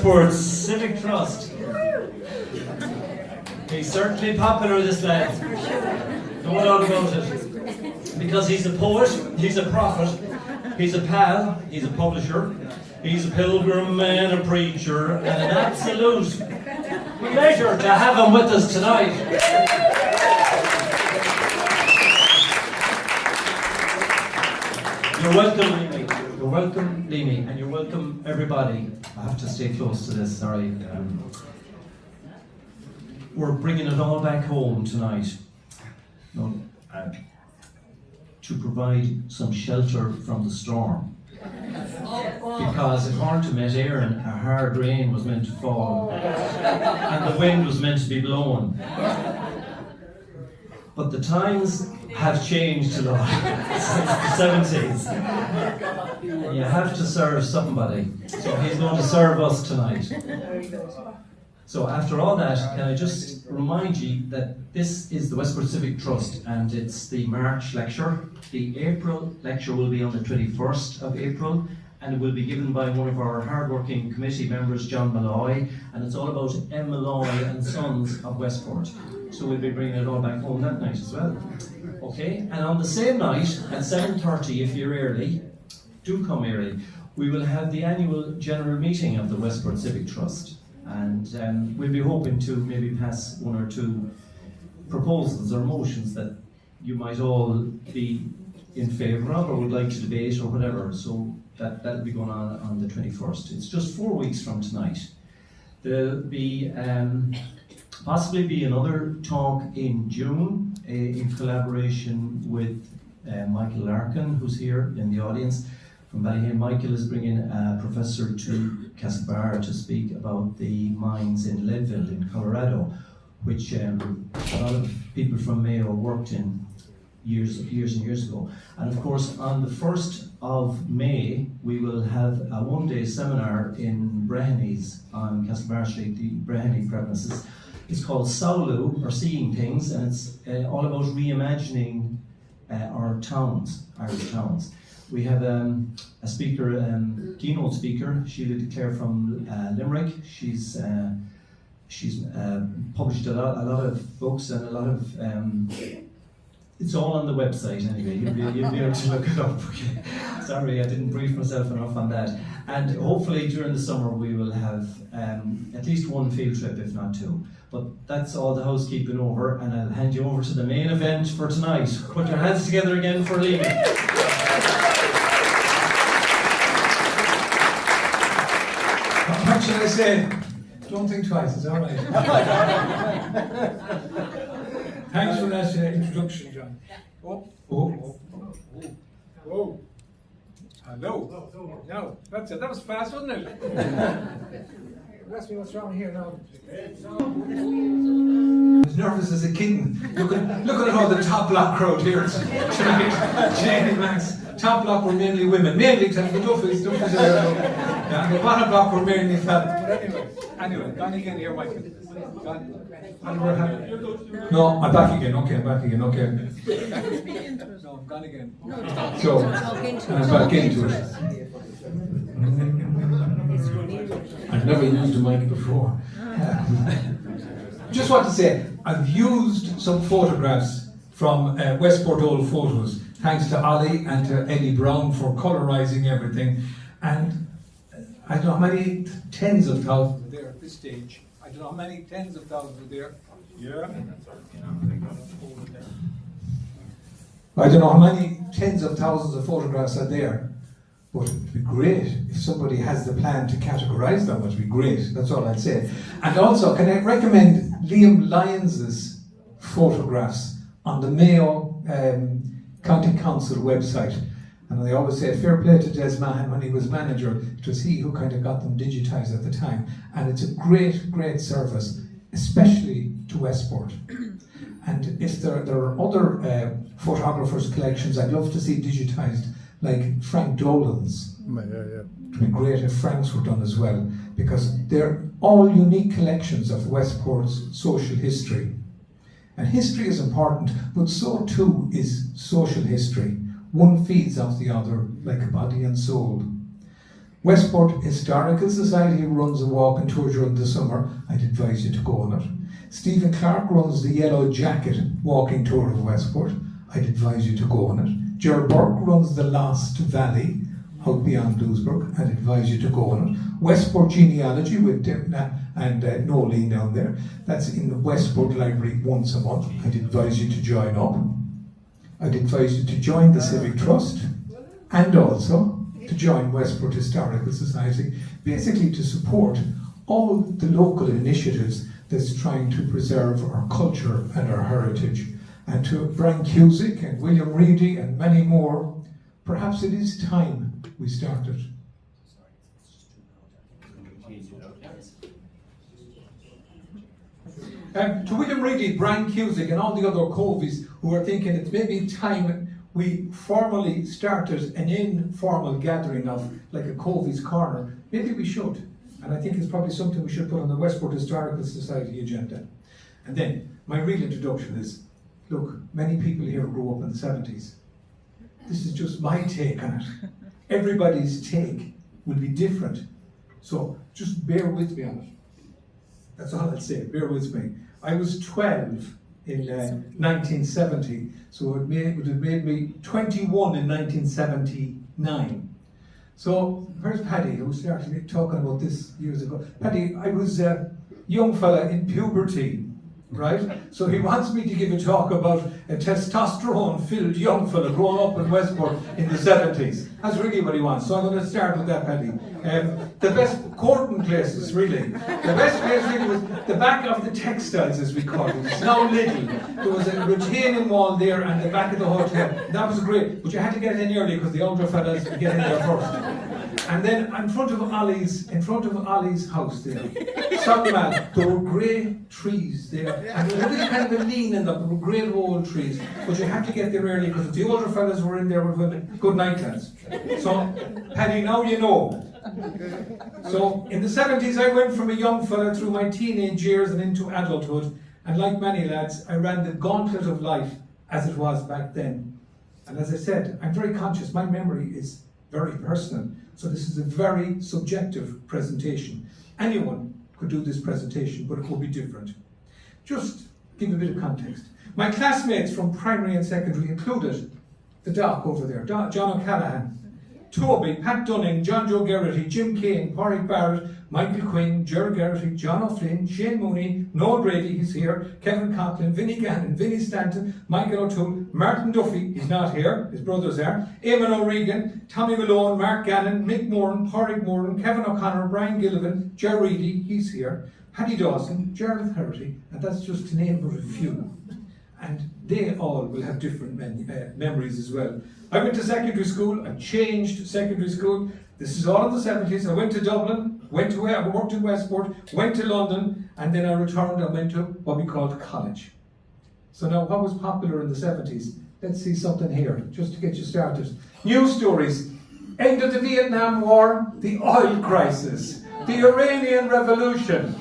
Westport Civic Trust. He's certainly popular, this lad. No doubt about it. Because he's a poet, he's a prophet, he's a pal, he's a publisher, he's a pilgrim and a preacher, and an absolute pleasure to have him with us tonight. You're welcome, Liamy. You're welcome, Liamy, and you're welcome, everybody. I have to stay close to this, sorry. We're bringing it all back home tonight. No, to provide some shelter from the storm. Because according to Met Éireann, a hard rain was meant to fall and the wind was meant to be blown. But the times have changed a lot since the 70s. And you have to serve somebody. So he's going to serve us tonight. So after all that, can I just remind you that this is the Westport Civic Trust and it's the March lecture. The April lecture will be on the 21st of April and it will be given by one of our hard-working committee members, John Malloy, and it's all about M. Malloy and Sons of Westport. So we'll be bringing it all back home that night as well. Okay, and on the same night at 7:30, if you're early, do come early, we will have the annual general meeting of the Westport Civic Trust. And we'll be hoping to maybe pass one or two proposals or motions that you might all be in favour of or would like to debate or whatever. So that'll be going on the 21st. It's just 4 weeks from tonight. There'll be possibly be another talk in June in collaboration with Michael Larkin, who's here in the audience. From Ballyhane, Michael is bringing a professor to Castlebar to speak about the mines in Leadville in Colorado, which a lot of people from Mayo worked in years and years ago. And of course, on the 1st of May, we will have a one-day seminar in Brehony's on Castlebar Street, the Brehony premises. It's called Saulu, or Seeing Things, and it's all about reimagining our towns, Irish towns. We have a speaker, keynote speaker, Sheila de Clare from Limerick. She's published a lot of books and a lot of. It's all on the website anyway. You'll be able to look it up. Okay. Sorry, I didn't brief myself enough on that. And hopefully during the summer we will have at least one field trip, if not two. But that's all the housekeeping over, and I'll hand you over to the main event for tonight. Put your hands together again for Liamy. What should I say? Don't think twice, it's all right. Thanks for that introduction, John. Oh. Hello. No, that's it. That was fast, wasn't it? Ask me what's wrong here now. As nervous as a kitten. Look at all the top block crowd here tonight. Jamie, Max. Top block were mainly women, mainly except the Duffies. Yeah, the bottom block were mainly fat. But anyway, gone again here, Michael. No, I'm back again. Okay, I'm back again. Okay. No, I'm gone again. So, I'm back into it. I've never used a mic before. Just want to say, I've used some photographs from Westport Old Photos, thanks to Ollie and to Eddie Brown for colorising everything. And I don't know how many tens of thousands are there at this stage. I don't know how many tens of thousands are there. Yeah. I don't know how many tens of thousands of photographs are there. But it'd be great if somebody has the plan to categorise them. It'd be great. That's all I'd say. And also, can I recommend Liam Lyons's photographs on the Mayo County Council website? And I always say, fair play to Des Mahan when he was manager. It was he who kind of got them digitised at the time. And it's a great service, especially to Westport. And if there are other photographers' collections I'd love to see digitised, like Frank Dolan's. It would be great if Frank's were done as well, because they're all unique collections of Westport's social history. And history is important, but so too is social history. One feeds off the other like a body and soul. Westport Historical Society runs a walk and tour during the summer. I'd advise you to go on it. Stephen Clark runs the Yellow Jacket walking tour of Westport. I'd advise you to go on it. Ger Burke runs the Lost Valley out beyond Bluesburg. I'd advise you to go on it. Westport Genealogy with Dimna and Nolene down there. That's in the Westport Library once a month. I'd advise you to join up. I'd advise you to join the Civic Trust and also to join Westport Historical Society, basically to support all the local initiatives that's trying to preserve our culture and our heritage. And to Brian Cusick and William Reedy and many more, perhaps it is time we started. To William Reedy, Brian Cusick and all the other Covies who are thinking it's maybe time we formally started an informal gathering of like a Covey's Corner. Maybe we should. And I think it's probably something we should put on the Westport Historical Society agenda. And then my real introduction is, look, many people here grew up in the 70s. This is just my take on it. Everybody's take will be different. So just bear with me on it. That's all I'll say, bear with me. I was 12 in 1970, so it would have made me 21 in 1979. So where's Paddy, who started talking about this years ago? Paddy, I was a young fella in puberty, right? So he wants me to give a talk about a testosterone-filled young fella growing up in Westport in the 70s. That's really what he wants. So I'm going to start with that, Paddy. The best courting places, really. The best place really was the back of the textiles, as we call it. It's now Lidl. There was a retaining wall there and the back of the hotel. That was great. But you had to get in early because the older fellas would get in there first. And then in front of Ollie's house there, there were grey trees there. And there was a bit kind of a lean in them. There were great old trees. But you had to get there early because if the older fellas were in there with women, good night, lads. So, Paddy, now you know. So, in the 70s, I went from a young fella through my teenage years and into adulthood. And like many lads, I ran the gauntlet of life as it was back then. And as I said, I'm very conscious. My memory is very personal. So this is a very subjective presentation. Anyone could do this presentation, but it will be different. Just give a bit of context. My classmates from primary and secondary included the doc over there, John O'Callaghan, Toby, Pat Dunning, John Joe Geraghty, Jim Kane, Pádraig Barrett, Michael Quinn, Gerard Geraghty, John O'Flynn, Shane Mooney, Noel Brady, he's here, Kevin Coughlin, Vinnie Gannon, Vinnie Stanton, Michael O'Toole, Martin Duffy, he's not here, his brother's there, Eamon O'Regan, Tommy Malone, Mark Gannon, Mick Moran, Pádraig Moran, Kevin O'Connor, Brian Gillivan, Ger Reedy, he's here, Paddy Dawson, Gerald Herity, and that's just to name but a few. And they all will have different memories as well. I went to secondary school, I changed secondary school. This is all in the 70s. I went to Dublin, I worked in Westport, went to London, and then I returned and went to what we called college. So now, what was popular in the 70s? Let's see something here, just to get you started. News stories. End of the Vietnam War, the oil crisis, the Iranian Revolution,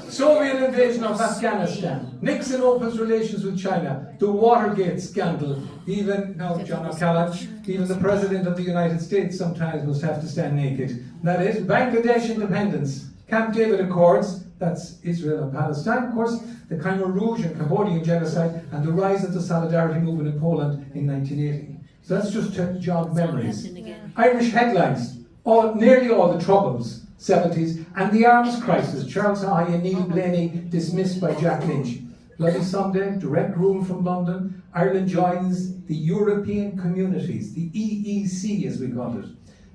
Soviet invasion of Afghanistan, Nixon opens relations with China, the Watergate scandal, even, now John O'Callaghan, even the President of the United States sometimes must have to stand naked. That is, Bangladesh independence, Camp David Accords, that's Israel and Palestine, of course, the Khmer Rouge and Cambodian genocide, and the rise of the Solidarity movement in Poland in 1980. So that's just to jog memories. Irish headlines, nearly all the troubles, 70s, and the arms crisis, Charles Haughey and Neil Blaney dismissed by Jack Lynch. Bloody Sunday, direct rule from London, Ireland joins the European Communities, the EEC as we call it.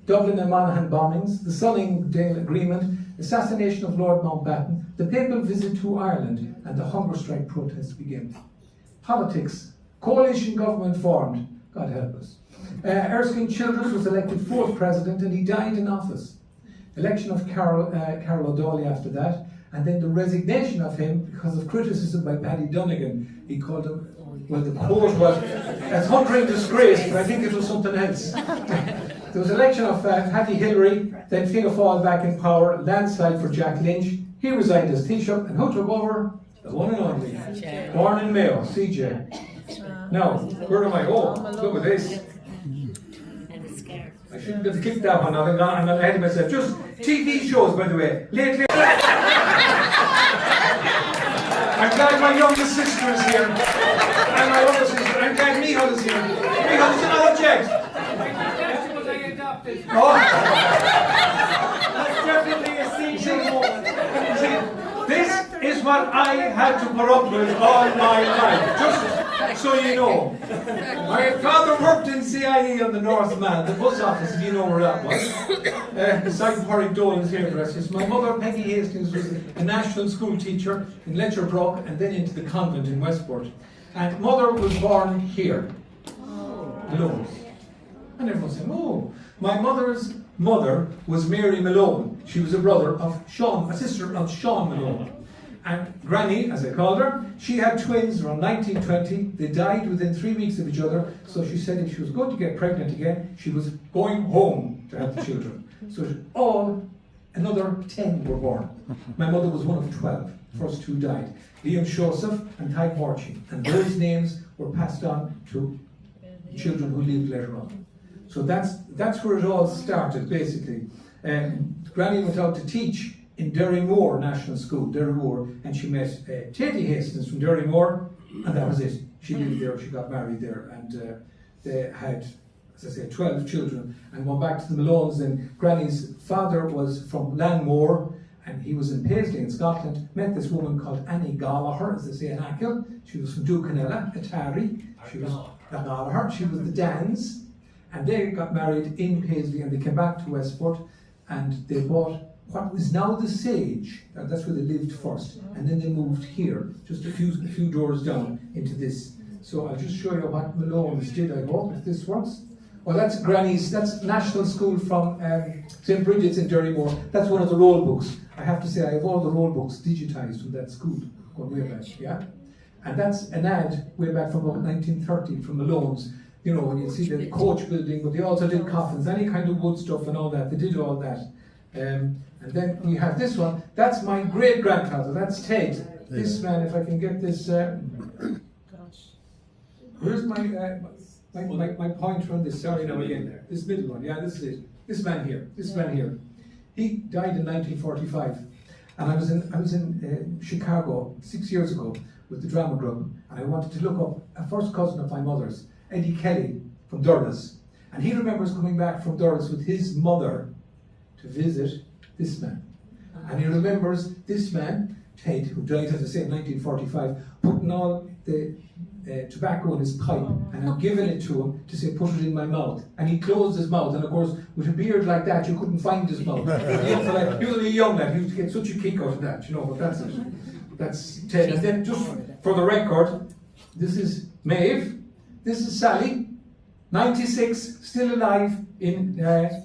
Dublin and Monaghan bombings, the Sunningdale Agreement, assassination of Lord Mountbatten, the papal visit to Ireland, and the hunger strike protests begin. Politics, coalition government formed, God help us. Erskine Childress was elected 4th president and he died in office. Election of Carol O'Dowley after that, and then the resignation of him because of criticism by Paddy Donegan. He called him, well, the quote was, as huntering disgrace, but I think it was something else. There was election of Paddy Hillary, then Fianna Fáil back in power, landslide for Jack Lynch. He resigned as Taoiseach, and who took over? The one and only, born in Mayo, CJ. Now, where am I? Oh, look at this. I shouldn't have clicked that one. I'm ahead of myself. Just TV shows, by the way. Lately. I'm glad my youngest sister is here. And my other sister. I'm glad Michal is here. Michal, is not object. That's what I adopted. Oh. That's definitely a senior moment. See, this is what I had to put up with all my life. Just so you know. My father worked in CIE on the North Mall, the bus office, if you know where that was. Beside Porrick Dolan's hairdressers. My mother, Peggy Hastings, was a national school teacher in Letcherbrook and then into the convent in Westport. And mother was born here. Malone. And everyone said, oh, my mother's mother was Mary Malone. She was a sister of Sean Malone. And Granny, as I called her, she had twins around 1920. They died within 3 weeks of each other. So she said if she was going to get pregnant again, she was going home to have the children. So another 10 were born. My mother was one of 12. First 2 died. Liam Joseph and Ty Porchy. And those names were passed on to children who lived later on. So that's where it all started, basically. Granny went out to teach in Derrymore National School, Derrymore, and she met Katie Hastings from Derrymore, and that was it. She lived there, she got married there, and they had, as I say, 12 children. And went back to the Malones, and Granny's father was from Langmore, and he was in Paisley in Scotland, met this woman called Annie Gallagher, as they say in Achill. She was from Ducanella, Atari. She was Gallagher, she was the Dans, and they got married in Paisley, and they came back to Westport, and they bought what was now the Sage, and that's where they lived first, and then they moved here, just a few doors down into this. So I'll just show you what Malone's did, I hope, if this works. Well, that's Granny's, that's National School from St. Bridget's in Derrymore. That's one of the roll books. I have to say, I have all the roll books digitised from that school, going way back, yeah? And that's an ad way back from about 1930 from Malone's. You know, when you see the coach building, but they also did coffins, any kind of wood stuff and all that, they did all that. And then we have this one, that's my great-grandfather, that's Ted. This man, if I can get this, where's my pointer on this, sorry now again, this middle one, yeah, this is it. This man here. He died in 1945, and I was in Chicago 6 years ago with the drama group, and I wanted to look up a first cousin of my mother's, Eddie Kelly from Durlas, and he remembers coming back from Durlas with his mother to visit this man. And he remembers this man, Ted, who died, as I say, in 1945, putting all the tobacco in his pipe, and I'm giving it to him to say, put it in my mouth. And he closed his mouth, and of course, with a beard like that, you couldn't find his mouth. He was a young lad, he used to get such a kick out of that, you know, but that's it. That's Ted. And then, just for the record, this is Maeve, this is Sally, 96, still alive in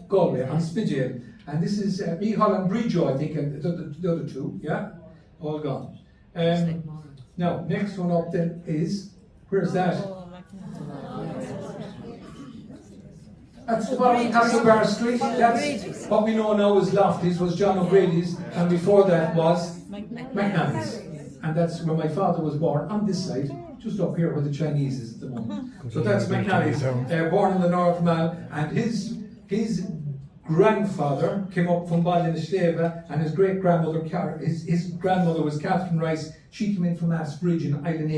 Galway, on Spidgale. And this is Michal and Brijo, I think, and the other two, yeah? All gone. Now, next one up then is, where's that? That's the bottom of Castlebar Street. That's what we know now as Lofty's, was John O'Grady's, and before that was McNally's. And that's where my father was born, on this side, just up here where the Chinese is at the moment. So that's McNally's, born in the North Mall, and his grandfather came up from Ballinashleva, and his great-grandmother, his grandmother was Catherine Rice. She came in from Asbridge in Island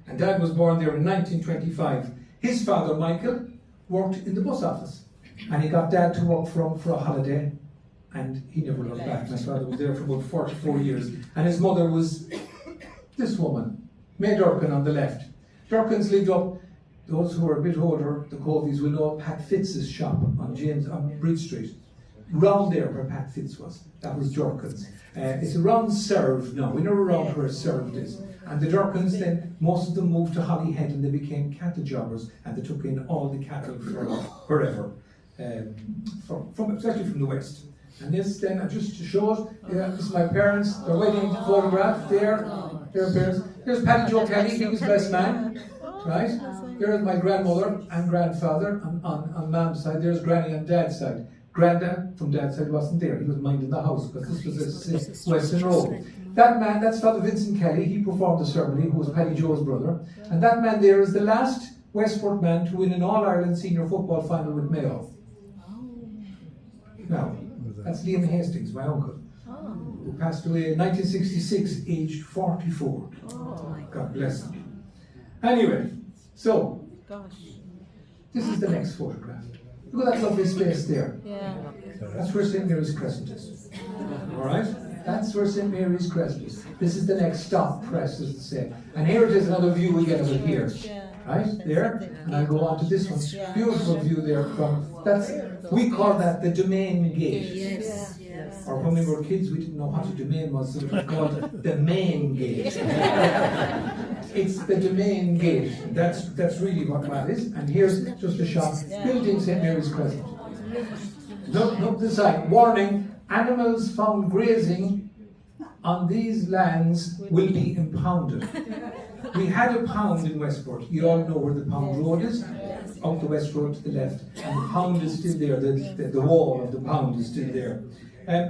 and Dad was born there in 1925. His father, Michael, worked in the bus office, and he got Dad to work for a holiday, and he never looked back. My father was there for about 44 years, and his mother was this woman, May Durkin on the left. Durkins lived up. Those who are a bit older, the Covies, will know Pat Fitz's shop on Bridge Street. Round there where Pat Fitz was, that was Durkins. It's around Serve now, we know around where Serve is. And the Durkins then, most of them moved to Holyhead and they became cattle jobbers, and they took in all the cattle from wherever, especially from the west. And this then, just to show it, this is my parents, their wedding photograph there, their parents. Here's Paddy Joe Kelly, he was best man, right? There's my grandmother and grandfather on Mam's side. There's Granny on Dad's side. Grandad from Dad's side wasn't there. He was minding the house because this was a Western Road. That man, that's Father Vincent Kelly. He performed the ceremony, who was Paddy Joe's brother. And that man there is the last Westport man to win an All-Ireland senior football final with Mayo. now. That's Liam Hastings, my uncle, who passed away in 1966, aged 44. God bless him. Anyway, so, this is the next photograph. Look at that lovely space there. That's where St. Mary's Crescent is. Alright? That's where St. Mary's Crescent is. This is the next stop, press, as it say. And here it is, another view we get of it here. Right? There. And I'll go on to this one. Beautiful view there from, we call that the Domain Gate. Or when we were kids, we didn't know what a domain was, so it was called the main gate. It's the Domain Gate. That's really what that is. And here's just a shot, building St. Mary's Crescent. Look the sign. Warning, animals found grazing on these lands will be impounded. We had a pound in Westport. You all know where the Pound Road is? Out the West Road to the left. And the pound is still there. The wall of the pound is still there.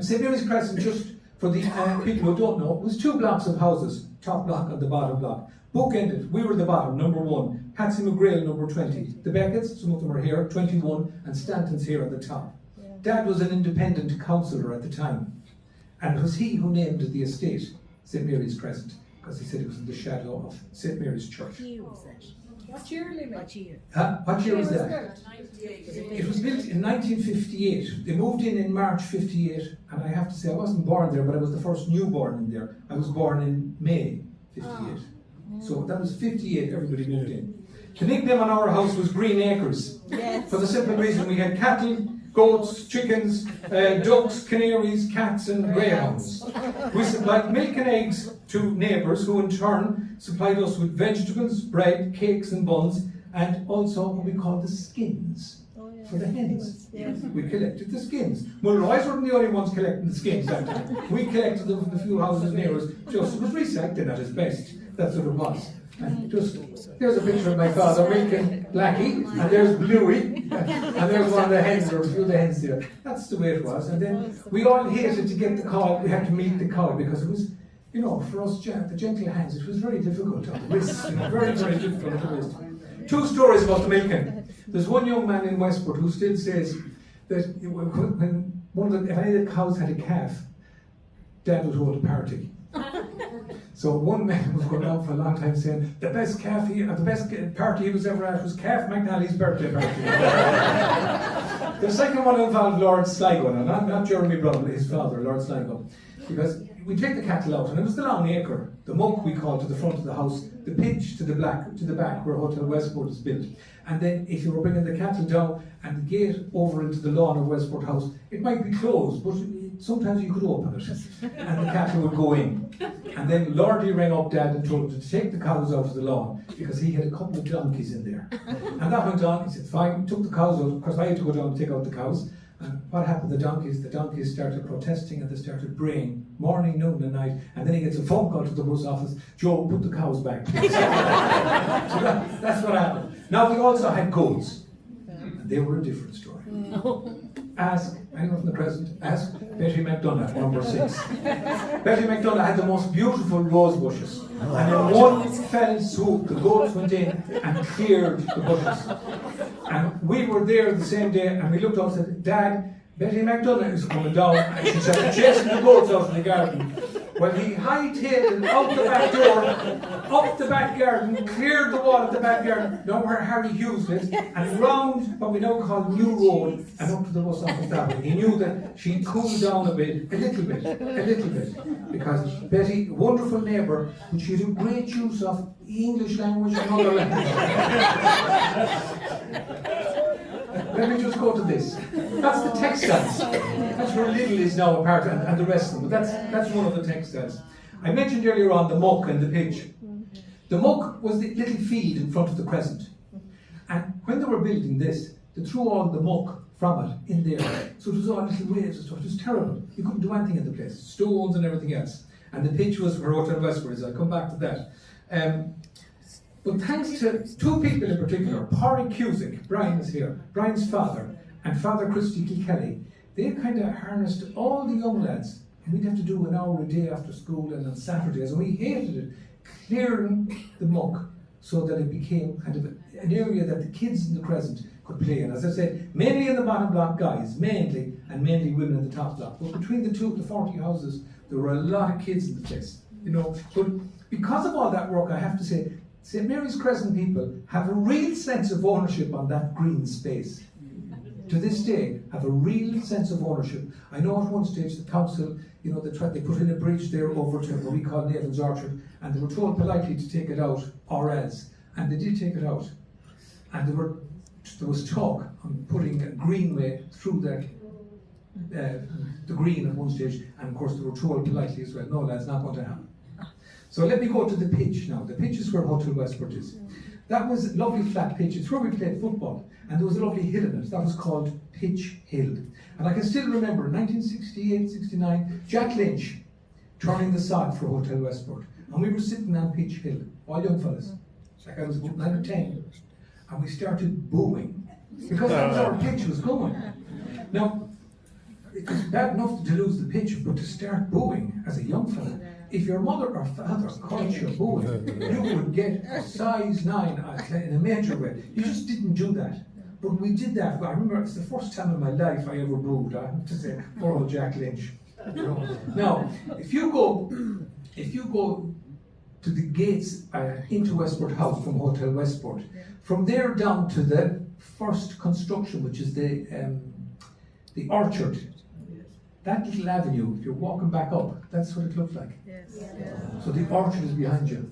St. Mary's Crescent, just for the people who don't know, was 2 blocks of houses, top block and the bottom block. Bookended, we were the bottom, number 1. Patsy McGrail, number 20. The Beckett's, some of them are here, 21, and Stanton's here at the top. Dad was an independent councillor at the time, and it was he who named the estate St. Mary's Crescent, because he said it was in the shadow of St. Mary's Church. What year was that? What year, Liamy? What year? What year was that? It was built in 1958. They moved in March 58, and I have to say I wasn't born there, but I was the first newborn in there. I was born in May 58. So that was 58, everybody moved in. The nickname on our house was Green Acres, for the simple reason we had cattle, goats, chickens, ducks, canaries, cats and greyhounds. We supplied milk and eggs to neighbours who in turn supplied us with vegetables, bread, cakes and buns, and also what we call the skins for the hens. We collected the skins. Mulroy's weren't the only ones collecting the skins that time. We collected them from a few houses near us. Just it was recycling at its best. That's what it was. And just, there's a picture of my father milking Blackie, and there's Bluey, and there's one of the hens, or a few of the hens there. That's the way it was. And then we all hated to get the cow, we had to meet the cow, because it was, you know, for us, the gentle hands, it was very difficult on the wrists, very, very difficult on the wrists. 2 stories about the milking. There's one young man in Westport who still says that when if any of the cows had a calf, Dad would hold a party. So one man was going on for a long time saying the best party he was ever at was Calf McNally's birthday party. The second one involved Lord Sligo, not Jeremy Brown, his father, Lord Sligo, because we take the cattle out, and it was the long acre, the muck we call to the front of the house, the pitch to the back where Hotel Westport is built. And then if you were bringing the cattle down and the gate over into the lawn of Westport House, it might be closed, but sometimes you could open it and the cattle would go in. And then Lordy rang up Dad and told him to take the cows out of the lawn because he had a couple of donkeys in there. And that went on. He said, fine, took the cows out. Of course, I had to go down and take out the cows. And what happened? The donkeys started protesting and they started braying morning, noon and night. And then he gets a phone call to the bus office, Joe, put the cows back. So that's what happened. Now we also had goats. And they were a different story. Ask anyone from the Crescent, ask Betty McDonough, number 6. Betty McDonough had the most beautiful rose bushes. And in one fell swoop, the goats went in and cleared the bushes. And we were there the same day, and we looked out and said, Dad, Betty McDonough is coming down, and she started chasing the goats out of the garden. Well, he hightailed out the back door, up the back garden, cleared the wall of the back garden, down where Harry Hughes lives, and round what we now call New Road, and up to the bus office that way. He knew that she'd cooled down a little bit, because Betty, wonderful neighbour, but she had a great use of English language and other language. Let me just go to this. That's the textiles. That's where Lidl is now apart and the rest of them. But that's one of the textiles. I mentioned earlier on the muck and the pitch. The muck was the little field in front of the Crescent. And when they were building this, they threw all the muck from it in there. So it was all little waves and stuff. It was terrible. You couldn't do anything in the place. Stones and everything else. And the pitch was for Hotel Westport. I'll come back to that. But thanks to 2 people in particular, Porrick Cusick, Brian is here, Brian's father, and Father Christy Kilkelly, they kind of harnessed all the young lads, and we'd have to do an hour a day after school and on Saturdays, and we hated it, clearing the muck so that it became kind of an area that the kids in the Crescent could play. And as I said, mainly in the bottom block guys, mainly, and mainly women in the top block. But between the 40 houses, there were a lot of kids in the place, you know. But because of all that work, I have to say, St. Mary's Crescent people have a real sense of ownership on that green space. To this day, have a real sense of ownership. I know at one stage the council, you know, they put in a bridge there over to what we call Nathan's Orchard, and they were told politely to take it out, or else. And they did take it out. And there was talk on putting a greenway through the green at one stage, and of course they were told politely as well, no, that's not going to happen. So let me go to the pitch now. The pitch is where Hotel Westport is. That was a lovely flat pitch. It's where we played football, and there was a lovely hill in it. That was called Pitch Hill. And I can still remember, 1968, 69, Jack Lynch turning the sod for Hotel Westport. And we were sitting on Pitch Hill, all young fellas. Like I was about 9 or 10. And we started booing, because that was our pitch was going. Now, it was bad enough to lose the pitch, but to start booing as a young fella, if your mother or father caught you booing, you would get a size 9 in a major way. You just didn't do that. But we did that. I remember it's the first time in my life I ever booed, I have to say, poor old Jack Lynch. You know? Now, if you go to the gates into Westport House from Hotel Westport, from there down to the first construction, which is the orchard, that little avenue, if you're walking back up, that's what it looks like. So the orchard is behind you.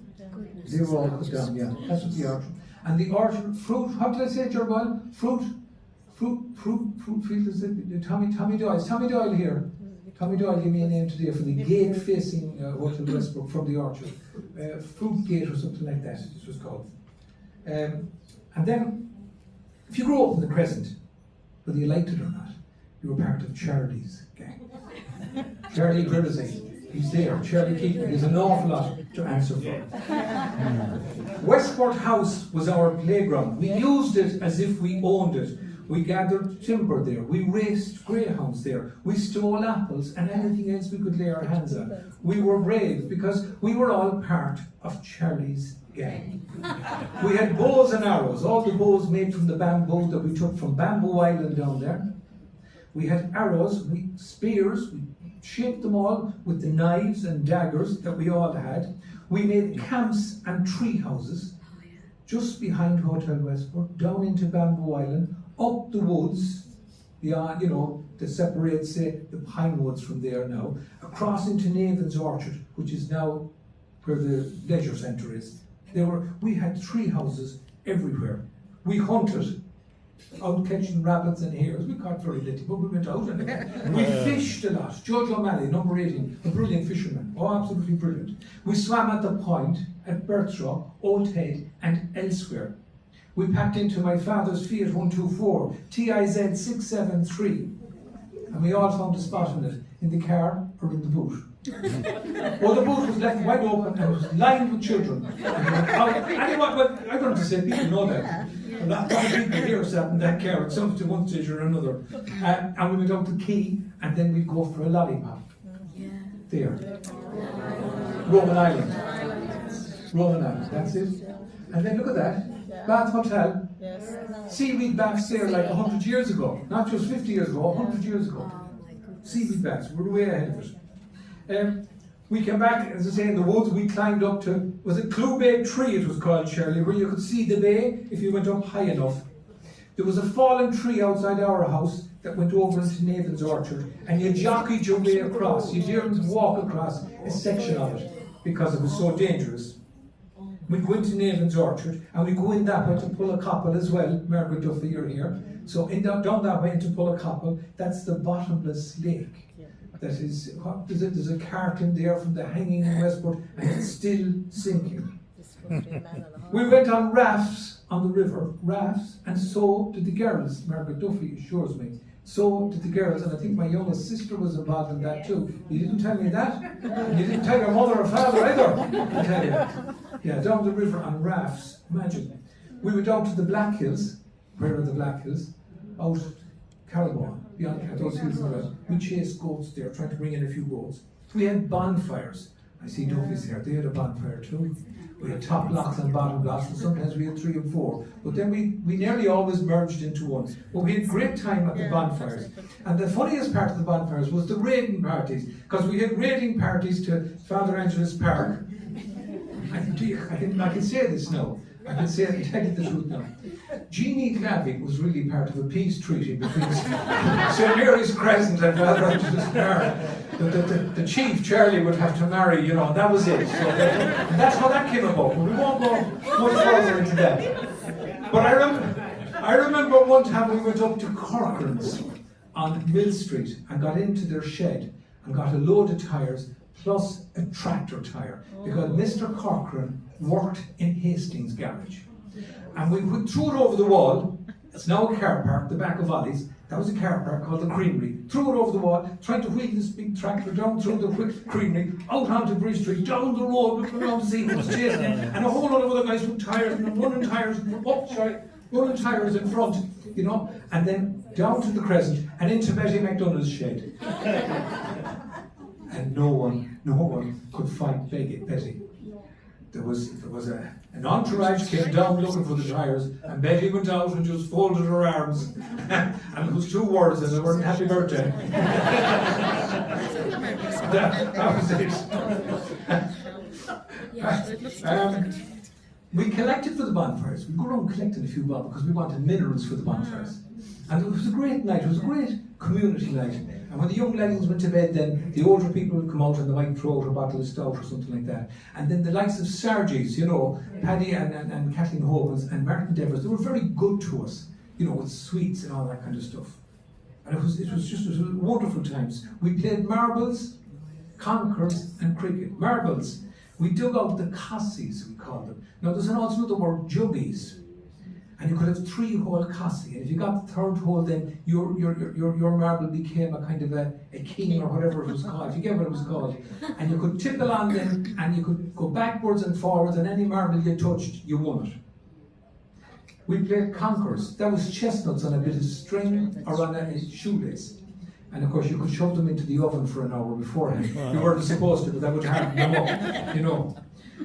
They were all put down, yeah. That's what the orchard. And the orchard, fruit, how did I say it, Jeremiah? Fruit field, is it? Tommy Doyle here. Tommy Doyle gave me a name today for the gate facing Hotel Westbrook from the orchard. Fruit Gate or something like that, it was called. And then, if you grow up in the Crescent, whether you liked it or not, you were part of Charlie's gang. Charlie Grimsey, he's there. Charlie Keaton, there's an awful lot to answer for. Westport House was our playground. We used it as if we owned it. We gathered timber there. We raced greyhounds there. We stole apples and anything else we could lay our hands on. We were brave because we were all part of Charlie's gang. We had bows and arrows, all the bows made from the bamboo that we took from Bamboo Island down there. We had arrows, spears, we shaped them all with the knives and daggers that we all had. We made camps and tree houses just behind Hotel Westport, down into Bamboo Island, up the woods, that separates, say, the pine woods from there now, across into Nathan's Orchard, which is now where the leisure centre is. We had tree houses everywhere. We hunted, out catching rabbits and hares. We caught very little, but we went out anyway. We fished a lot. George O'Malley, number 18, a brilliant fisherman. Oh, absolutely brilliant. We swam at the point, at Bertraw, Old Head, and elsewhere. We packed into my father's Fiat 124, TIZ 673, and we all found a spot in it, in the car or in the boot. Well, the boot was left wide open and it was lined with children. Well, I don't have to say, people know that. A lot of people here sat in that car at some to one stage or another. And we went out to Quay, and then we'd go for a lollipop. There. Roman Island, that's it. And then look at that, Bath Hotel. Seaweed baths there like 100 years ago. Not just 50 years ago, 100 years ago. Seaweed baths, we're way ahead of it. We came back, as I say, in the woods. We climbed up to, was it Clew Bay Tree it was called, Shirley, where you could see the bay if you went up high enough. There was a fallen tree outside our house that went over into Nathan's Orchard, and you jockeyed your way across. You didn't walk across a section of it because it was so dangerous. We'd go into Nathan's Orchard, and we go in that way to Pullacoppel as well. Margaret Duffy, you're here. So down that way into Pullacoppel, that's the bottomless lake. That is, there's a cart in there from the hanging in Westport, and it's still sinking. We went on rafts on the river, and so did the girls. Margaret Duffy assures me. So did the girls, and I think my youngest sister was involved in that too. You didn't tell me that? And you didn't tell your mother or father either, I tell you. Yeah, down the river on rafts, imagine. We went down to the Black Hills. Where are the Black Hills? Out Carrigaline, beyond those hills in the west. We chased goats there, trying to bring in a few goats. We had bonfires. I see Duffy's here. They had a bonfire too. We had top blocks and bottom blocks, and sometimes we had 3 and 4. But then we nearly always merged into one. But we had great time at the bonfires. And the funniest part of the bonfires was the raiding parties, because we had raiding parties to Father Angela's Park. I can say this now. I can say it, tell you the truth now. Jeannie Glavig was really part of a peace treaty between St. Mary's Crescent and Father Angela's Park. The chief, Charlie, would have to marry, you know, that was it. So that's how that came about. But we won't go much further into that. But I remember one time we went up to Corcoran's on Mill Street and got into their shed and got a load of tyres plus a tractor tyre, because Mr. Corcoran worked in Hastings garage. And we threw it over the wall. It's now a car park, the back of Ollie's. That was a car park called the Creamery. Threw it over the wall, tried to wheel this big tractor down through the Creamery, out onto Bridge Street, down the road, looking around to see who was chasing him, and a whole lot of other guys with tyres, and running tyres in front, you know, and then down to the Crescent and into Betty McDonough's shed. And no one could fight Betty. There was an entourage came down looking for the tyres, and Betty went out and just folded her arms, and it was 2 words, and they weren't happy birthday. that was it. We collected for the bonfires. We go around collecting a few bob because we wanted minerals for the bonfires. And it was a great night. It was a great community night. And when the young lads went to bed, then the older people would come out and they might throw out a bottle of stout or something like that. And then the likes of Sargis, you know, Paddy and Kathleen Hovens and Martin Devers, they were very good to us, you know, with sweets and all that kind of stuff. And it was wonderful times. We played marbles, conkers, and cricket. Marbles. We dug out the cossies, we called them. Now there's also another word, juggies. And you could have 3-hole cossie, and if you got the 3rd hole, then your marble became a kind of a king or whatever it was called. You get what it was called. And you could tipple on them, and you could go backwards and forwards, and any marble you touched, you won it. We played conkers. That was chestnuts on a bit of string or on a shoelace. And of course, you could shove them into the oven for an hour beforehand. You weren't supposed to, but that would harden them up, you know.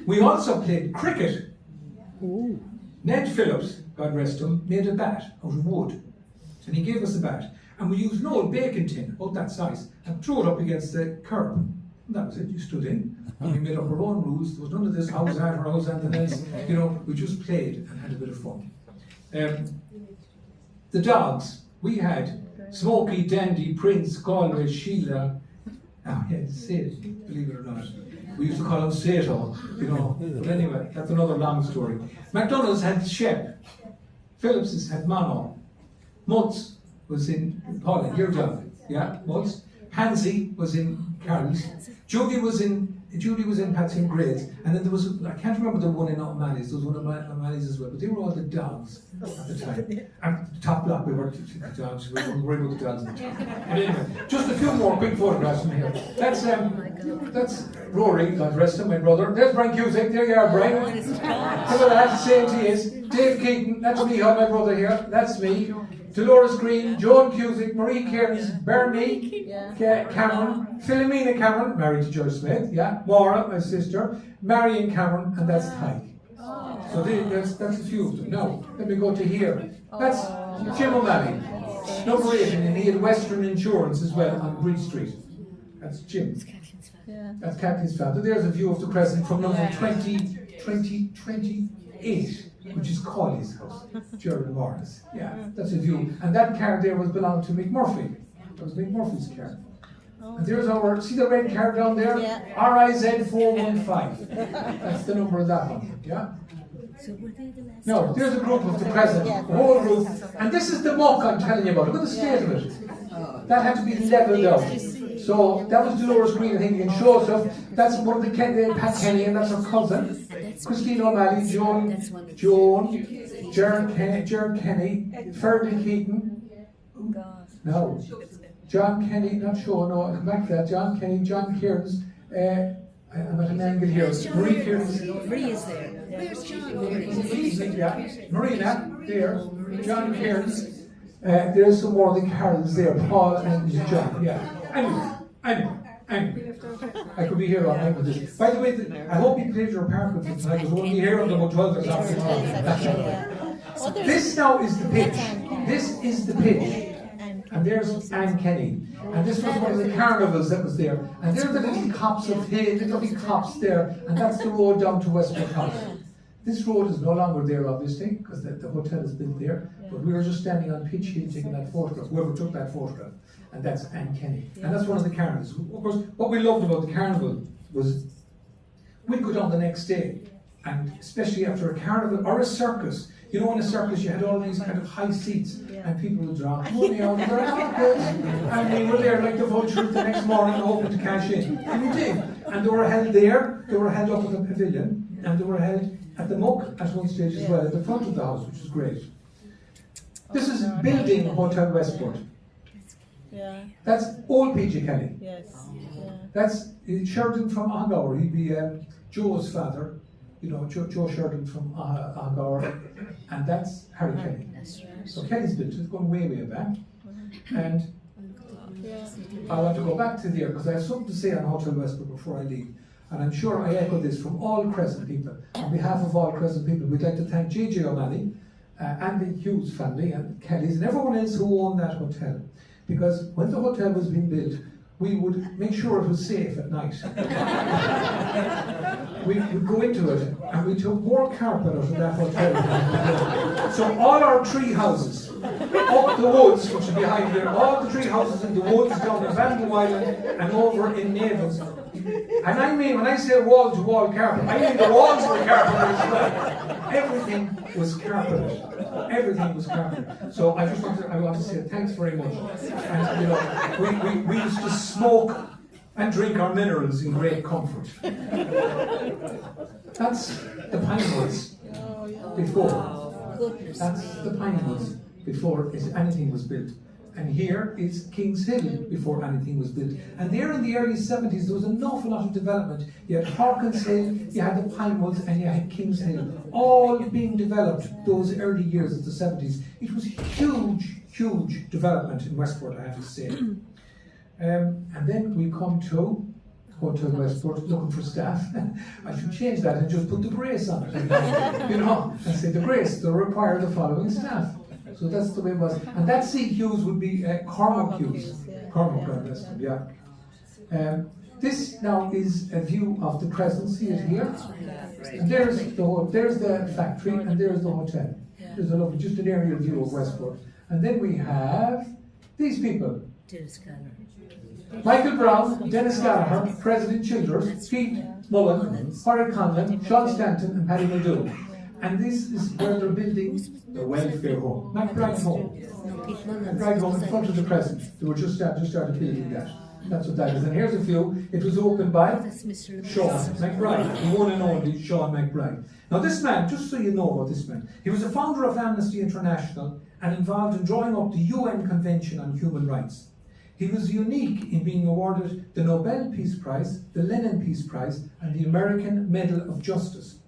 We also played cricket. Ooh. Ned Phillips, God rest him, made a bat out of wood. And he gave us a bat. And we used an old bacon tin, about that size, and threw it up against the curb. And that was it, you stood in. And we made up our own rules. There was none of this house at or house anything else. You know, we just played and had a bit of fun. The dogs, we had Smokey, Dandy, Prince, Galway, Sheila. Oh, yeah, Sid, believe it or not. We used to call him Sato, you know. But anyway, that's another long story. McDonald's had Shep. Phillips's had Mono. Mutz was in Pauline, your job. Yeah, Mutz. Pansy was in Carol's. Judy was in Patsy and Grades. And then there was, I can't remember the one in O'Malley's. There was one in O'Malley's as well. But they were all the dogs at the time. And the top block, we worked with the dogs. We weren't worried about the dogs at the time. But anyway, just a few more quick photographs from here. That's Rory, God rest him, my brother. There's Brian Cusick. There you are, Brian. Look at that, same to his. Dave Keaton, that's me, my brother here. That's me. Dolores Green, Joan Cusick, Marie Cairns, Bernie, Cameron, Philomena Cameron, married to George Smith, yeah, Maura, my sister, Marion Cameron, and that's Tyke. So that's a few of them. Now, let me go to here. That's Jim O'Malley, number 8, and he had Western Insurance as well on Bridge Street. That's Jim. That's Kathleen's father. There's a view of the Crescent from number 28. Which is Colley's house, Gerald Morris. Yeah, that's a view. And that car there belonged to McMurphy. That was McMurphy's car. And there's our, see the red car down there? Yeah. RIZ 415. That's the number of that one. Yeah? No, there's a group of the Crescent, the whole group. And this is the muck I'm telling you about. Look at the state of it. That had to be leveled out. So that was Dolores Green, I think, in Joseph. That's one of the Pat Kenny, and that's her cousin. Christine O'Malley, Joan, Jaron Kenny, Ferdy Keaton. No, John Kenny, not sure, no, I'll come back to that. John Kenny, John Cairns. I'm at an angle here. Marie Cairns. Marie is there. Where's John? Yeah, Marina, there. John Cairns. There's some more of the Carols there, Paul and John. Yeah. Anyway. I could be here all night with this. By the way, I hope you played your part with it tonight, because we'll be here until about 12 o'clock tomorrow. This now is the pitch. This is the pitch. And there's Anne Kenny. And this was one of the carnivals that was there. And there are the little copse of hay, the little copse there. And that's the road down to Westport House. This road is no longer there, obviously, because the hotel is built there. But we were just standing on Pitch Hill taking that photograph, whoever took that photograph. And that's Anne Kenny. And that's one of the carnivals. Of course, what we loved about the carnival was we'd go down the next day. And especially after a carnival or a circus. You know, in a circus you had all these kind of high seats and people would drop money out of their pockets. And we were there like the vultures the next morning hoping to cash in. And we did. And they were held there, they were held up at the pavilion, and they were held at the muck at one stage as well, at the front of the house, which is great. This is building Hotel Westport. That's old P.J. Kelly. That's Sheridan from Ahgour. He'd be Joe's father. You know, Joe Sheridan from Ahgour, and that's Harry Kelly. So Kelly's built it, going way, way back. And I want to go back to there because I have something to say on Hotel Westport before I leave. And I'm sure I echo this from all Crescent people. On behalf of all Crescent people, we'd like to thank J.J. O'Malley and the Hughes family and Kelly's and everyone else who owned that hotel. Because when the hotel was being built, we would make sure it was safe at night. We would go into it and we took more carpet out of that hotel. So all our tree houses, up the woods, which are behind there, all the tree houses in the woods down in Vandal Island and over in Navens. And I mean, when I say wall-to-wall carpet, I mean the walls were carpeted as well. Everything was carpeted. Everything was carpeted. So I want to say thanks very much. And you know, we used to smoke and drink our minerals in great comfort. That's the Pinewoods before. That's the Pinewoods before anything was built. And here is Kings Hill before anything was built. And there in the early 70s, there was an awful lot of development. You had Hawkins Hill, you had the Pinewoods, and you had Kings Hill, all being developed those early years of the 70s. It was huge, huge development in Westport, I have to say. And then we come to Hotel Westport looking for staff. I should change that and just put the brace on it. You know, and say the brace, they require the following staff. So that's the way it was. And that C. Hughes would be Cormac Hughes. Cormac, God bless him, yeah. This now is a view of the Crescent, see it here? And there's the factory and there's the hotel. There's a lovely, just an aerial view of Westport. And then we have these people. Michael Brown, Dennis Gallagher, President Childers, Pete Mullen, Horrid Conlon, Sean Stanton and Paddy Muldoon. And this is where they're building the welfare home, McBride Home. McBride Home in front of the Crescent. They were just started building that. That's what that is. And here's a view. It was opened by Sean McBride, the one and only Sean McBride. Now this man, just so you know about this man, he was a founder of Amnesty International and involved in drawing up the UN Convention on Human Rights. He was unique in being awarded the Nobel Peace Prize, the Lenin Peace Prize, and the American Medal of Justice.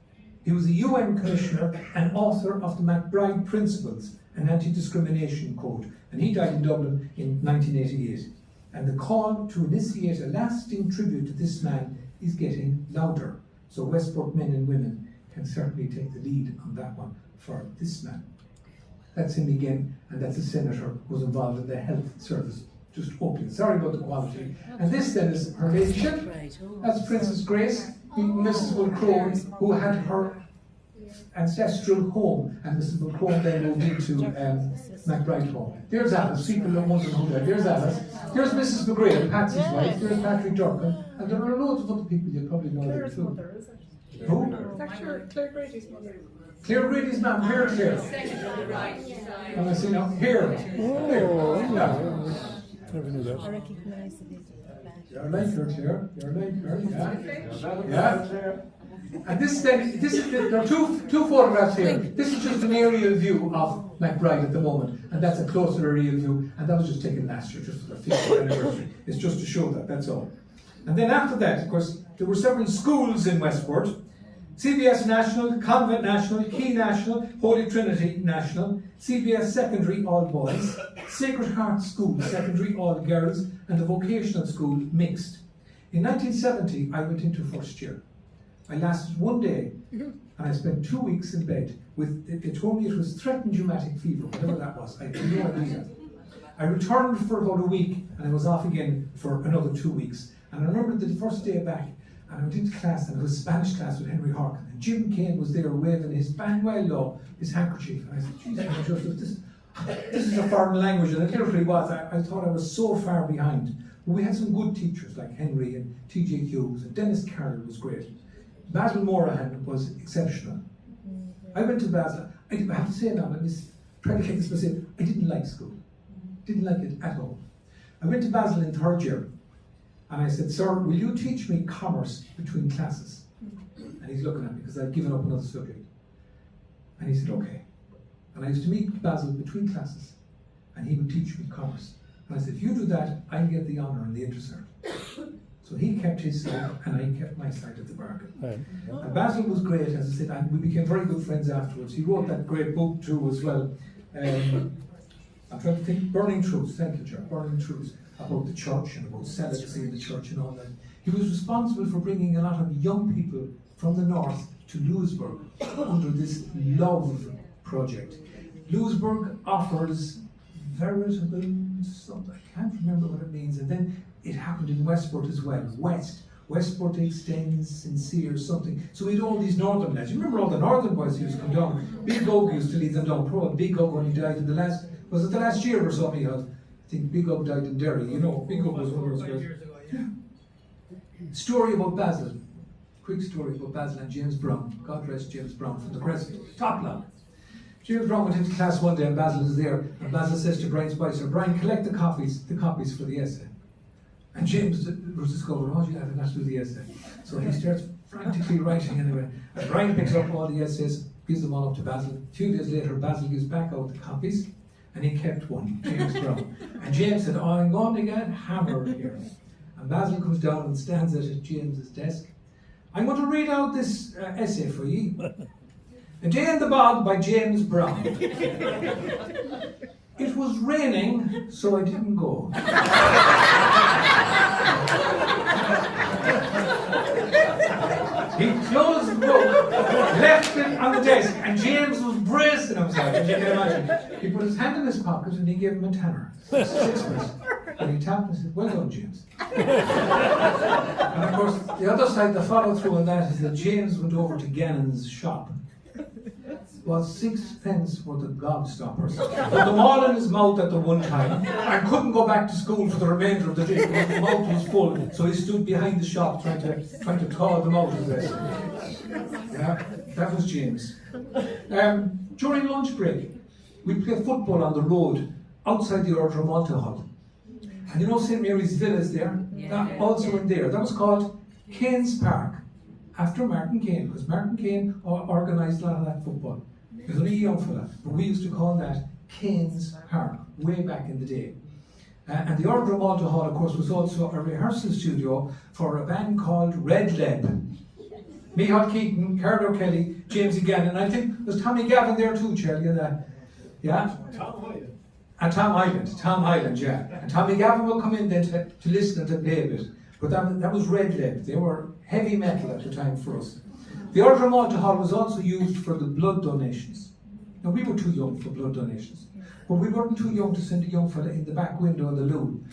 He was a UN Commissioner and author of the McBride Principles, an anti-discrimination code, and he died in Dublin in 1988. And the call to initiate a lasting tribute to this man is getting louder. So Westport men and women can certainly take the lead on that one for this man. That's him again, and that's a senator who was involved in the health service. Just open. Sorry about the quality. And this then is her ladyship. That's Princess Grace, Mrs. Mulcrone, who had her ancestral home, and Mrs. Mulcrone then moved into McBride Home. There's Alice. People don't want to know that. There's Alice. There's Mrs. McGrail, Patsy's wife. There's Patrick Durkin, and there are loads of other people you probably know there too. Who? It's actually Claire Grady's mother. Claire Grady's mum. Here, Claire. And I see now. Here. Here. Yeah. Never knew that. I recognise it. You're like her, Claire. You're like her, yeah. Yeah. And this then, there are two photographs here. This is just an aerial view of McBride at the moment, and that's a closer aerial view, and that was just taken last year, just for the 50th anniversary. It's just to show that, that's all. And then after that, of course, there were several schools in Westport. CBS National, Convent National, Key National, Holy Trinity National, CBS Secondary, all boys, Sacred Heart School, Secondary, all girls, and the Vocational School, mixed. In 1970, I went into first year. I lasted one day, and I spent 2 weeks in bed with, they told me it was threatened rheumatic fever, whatever that was. I had no idea. I returned for about a week, and I was off again for another 2 weeks. And I remember the first day back, and I went into class, and it was Spanish class with Henry Harkin. And Jim Kane was there waving his Banwell law, his handkerchief. And I said, Jesus, Joseph, this is a foreign language, and it literally was. I thought I was so far behind. But we had some good teachers like Henry and T.J. Hughes, and Dennis Carroll was great. Basil Morahan was exceptional. I went to Basil. I have to say now, let me predicate this by saying, I didn't like school. Didn't like it at all. I went to Basil in third year, and I said, sir, will you teach me commerce between classes? And he's looking at me because I'd given up another subject. And he said, okay. And I used to meet Basil between classes, and he would teach me commerce. And I said, if you do that, I'll get the honour and the intercert. So he kept his side, and I kept my side of the bargain. And Basil was great, as I said, and we became very good friends afterwards. He wrote that great book too as well. I'm trying to think, Burning Truths, thank you, John, Burning Truths, about the church and about celibacy in the church and all that. He was responsible for bringing a lot of young people from the north to Lewisburg under this love project. Lewisburg offers veritable something, I can't remember what it means, and then it happened in Westport as well, Westport extends, sincere, something. So we had all these northern lads. You remember all the northern boys who used to come down? Big Oak used to lead them down pro, and Big Oak only died in the last, was it the last year or something? I think Big Oak died in Derry, you know, Big Oak was one of those guys. Yeah. Story about Basil, quick story about Basil and James Brown. God rest James Brown from the Crescent, top lad. James Brown went into class one day and Basil is there, and Basil says to Brian Spicer, Brian, collect the copies for the essay. And James was discovered, oh, you have to do the essay. So he starts frantically writing anyway. And Brian picks up all the essays, gives them all up to Basil. A few days later, Basil gives back out the copies, and he kept one, James Brown. And James said, oh, I'm going to get hammered here. And Basil comes down and stands at James's desk. I'm going to read out this essay for you. A Day in the Bog by James Brown. It was raining, so I didn't go. He closed the book, left it on the desk, and James was bracing himself, as you can imagine. He put his hand in his pocket and he gave him a tenner, 6 pence. And he tapped and said, well done, James. And of course, the other side, the follow-through on that is that James went over to Gannon's shop. Was 6 pence for the gobstoppers. Put them all in his mouth at the one time, and couldn't go back to school for the remainder of the day because the mouth was full. So he stood behind the shop trying to thaw them out of this. Yeah, that was James. During lunch break, we played football on the road outside the Ordre Malta Hall. And you know St. Mary's Villas there? That also in there. That was called Kane's Park, after Martin Kane, because Martin Kane organised a lot of that football. He was only a young fella, but we used to call that Kane's Park, way back in the day. And the Ordre Malta Hall, of course, was also a rehearsal studio for a band called Red Leb. Micheál Keaton, Carlo Kelly, James Gannon, and I think there's Tommy Gavin there too, Charlie, yeah? And Tom Hyland, yeah. And Tommy Gavin will come in then to listen and to play a bit. But that was Red Leb. They were heavy metal at the time for us. The Ordre Malta Hall was also used for the blood donations. Now, we were too young for blood donations, but we weren't too young to send a young fella in the back window of the loo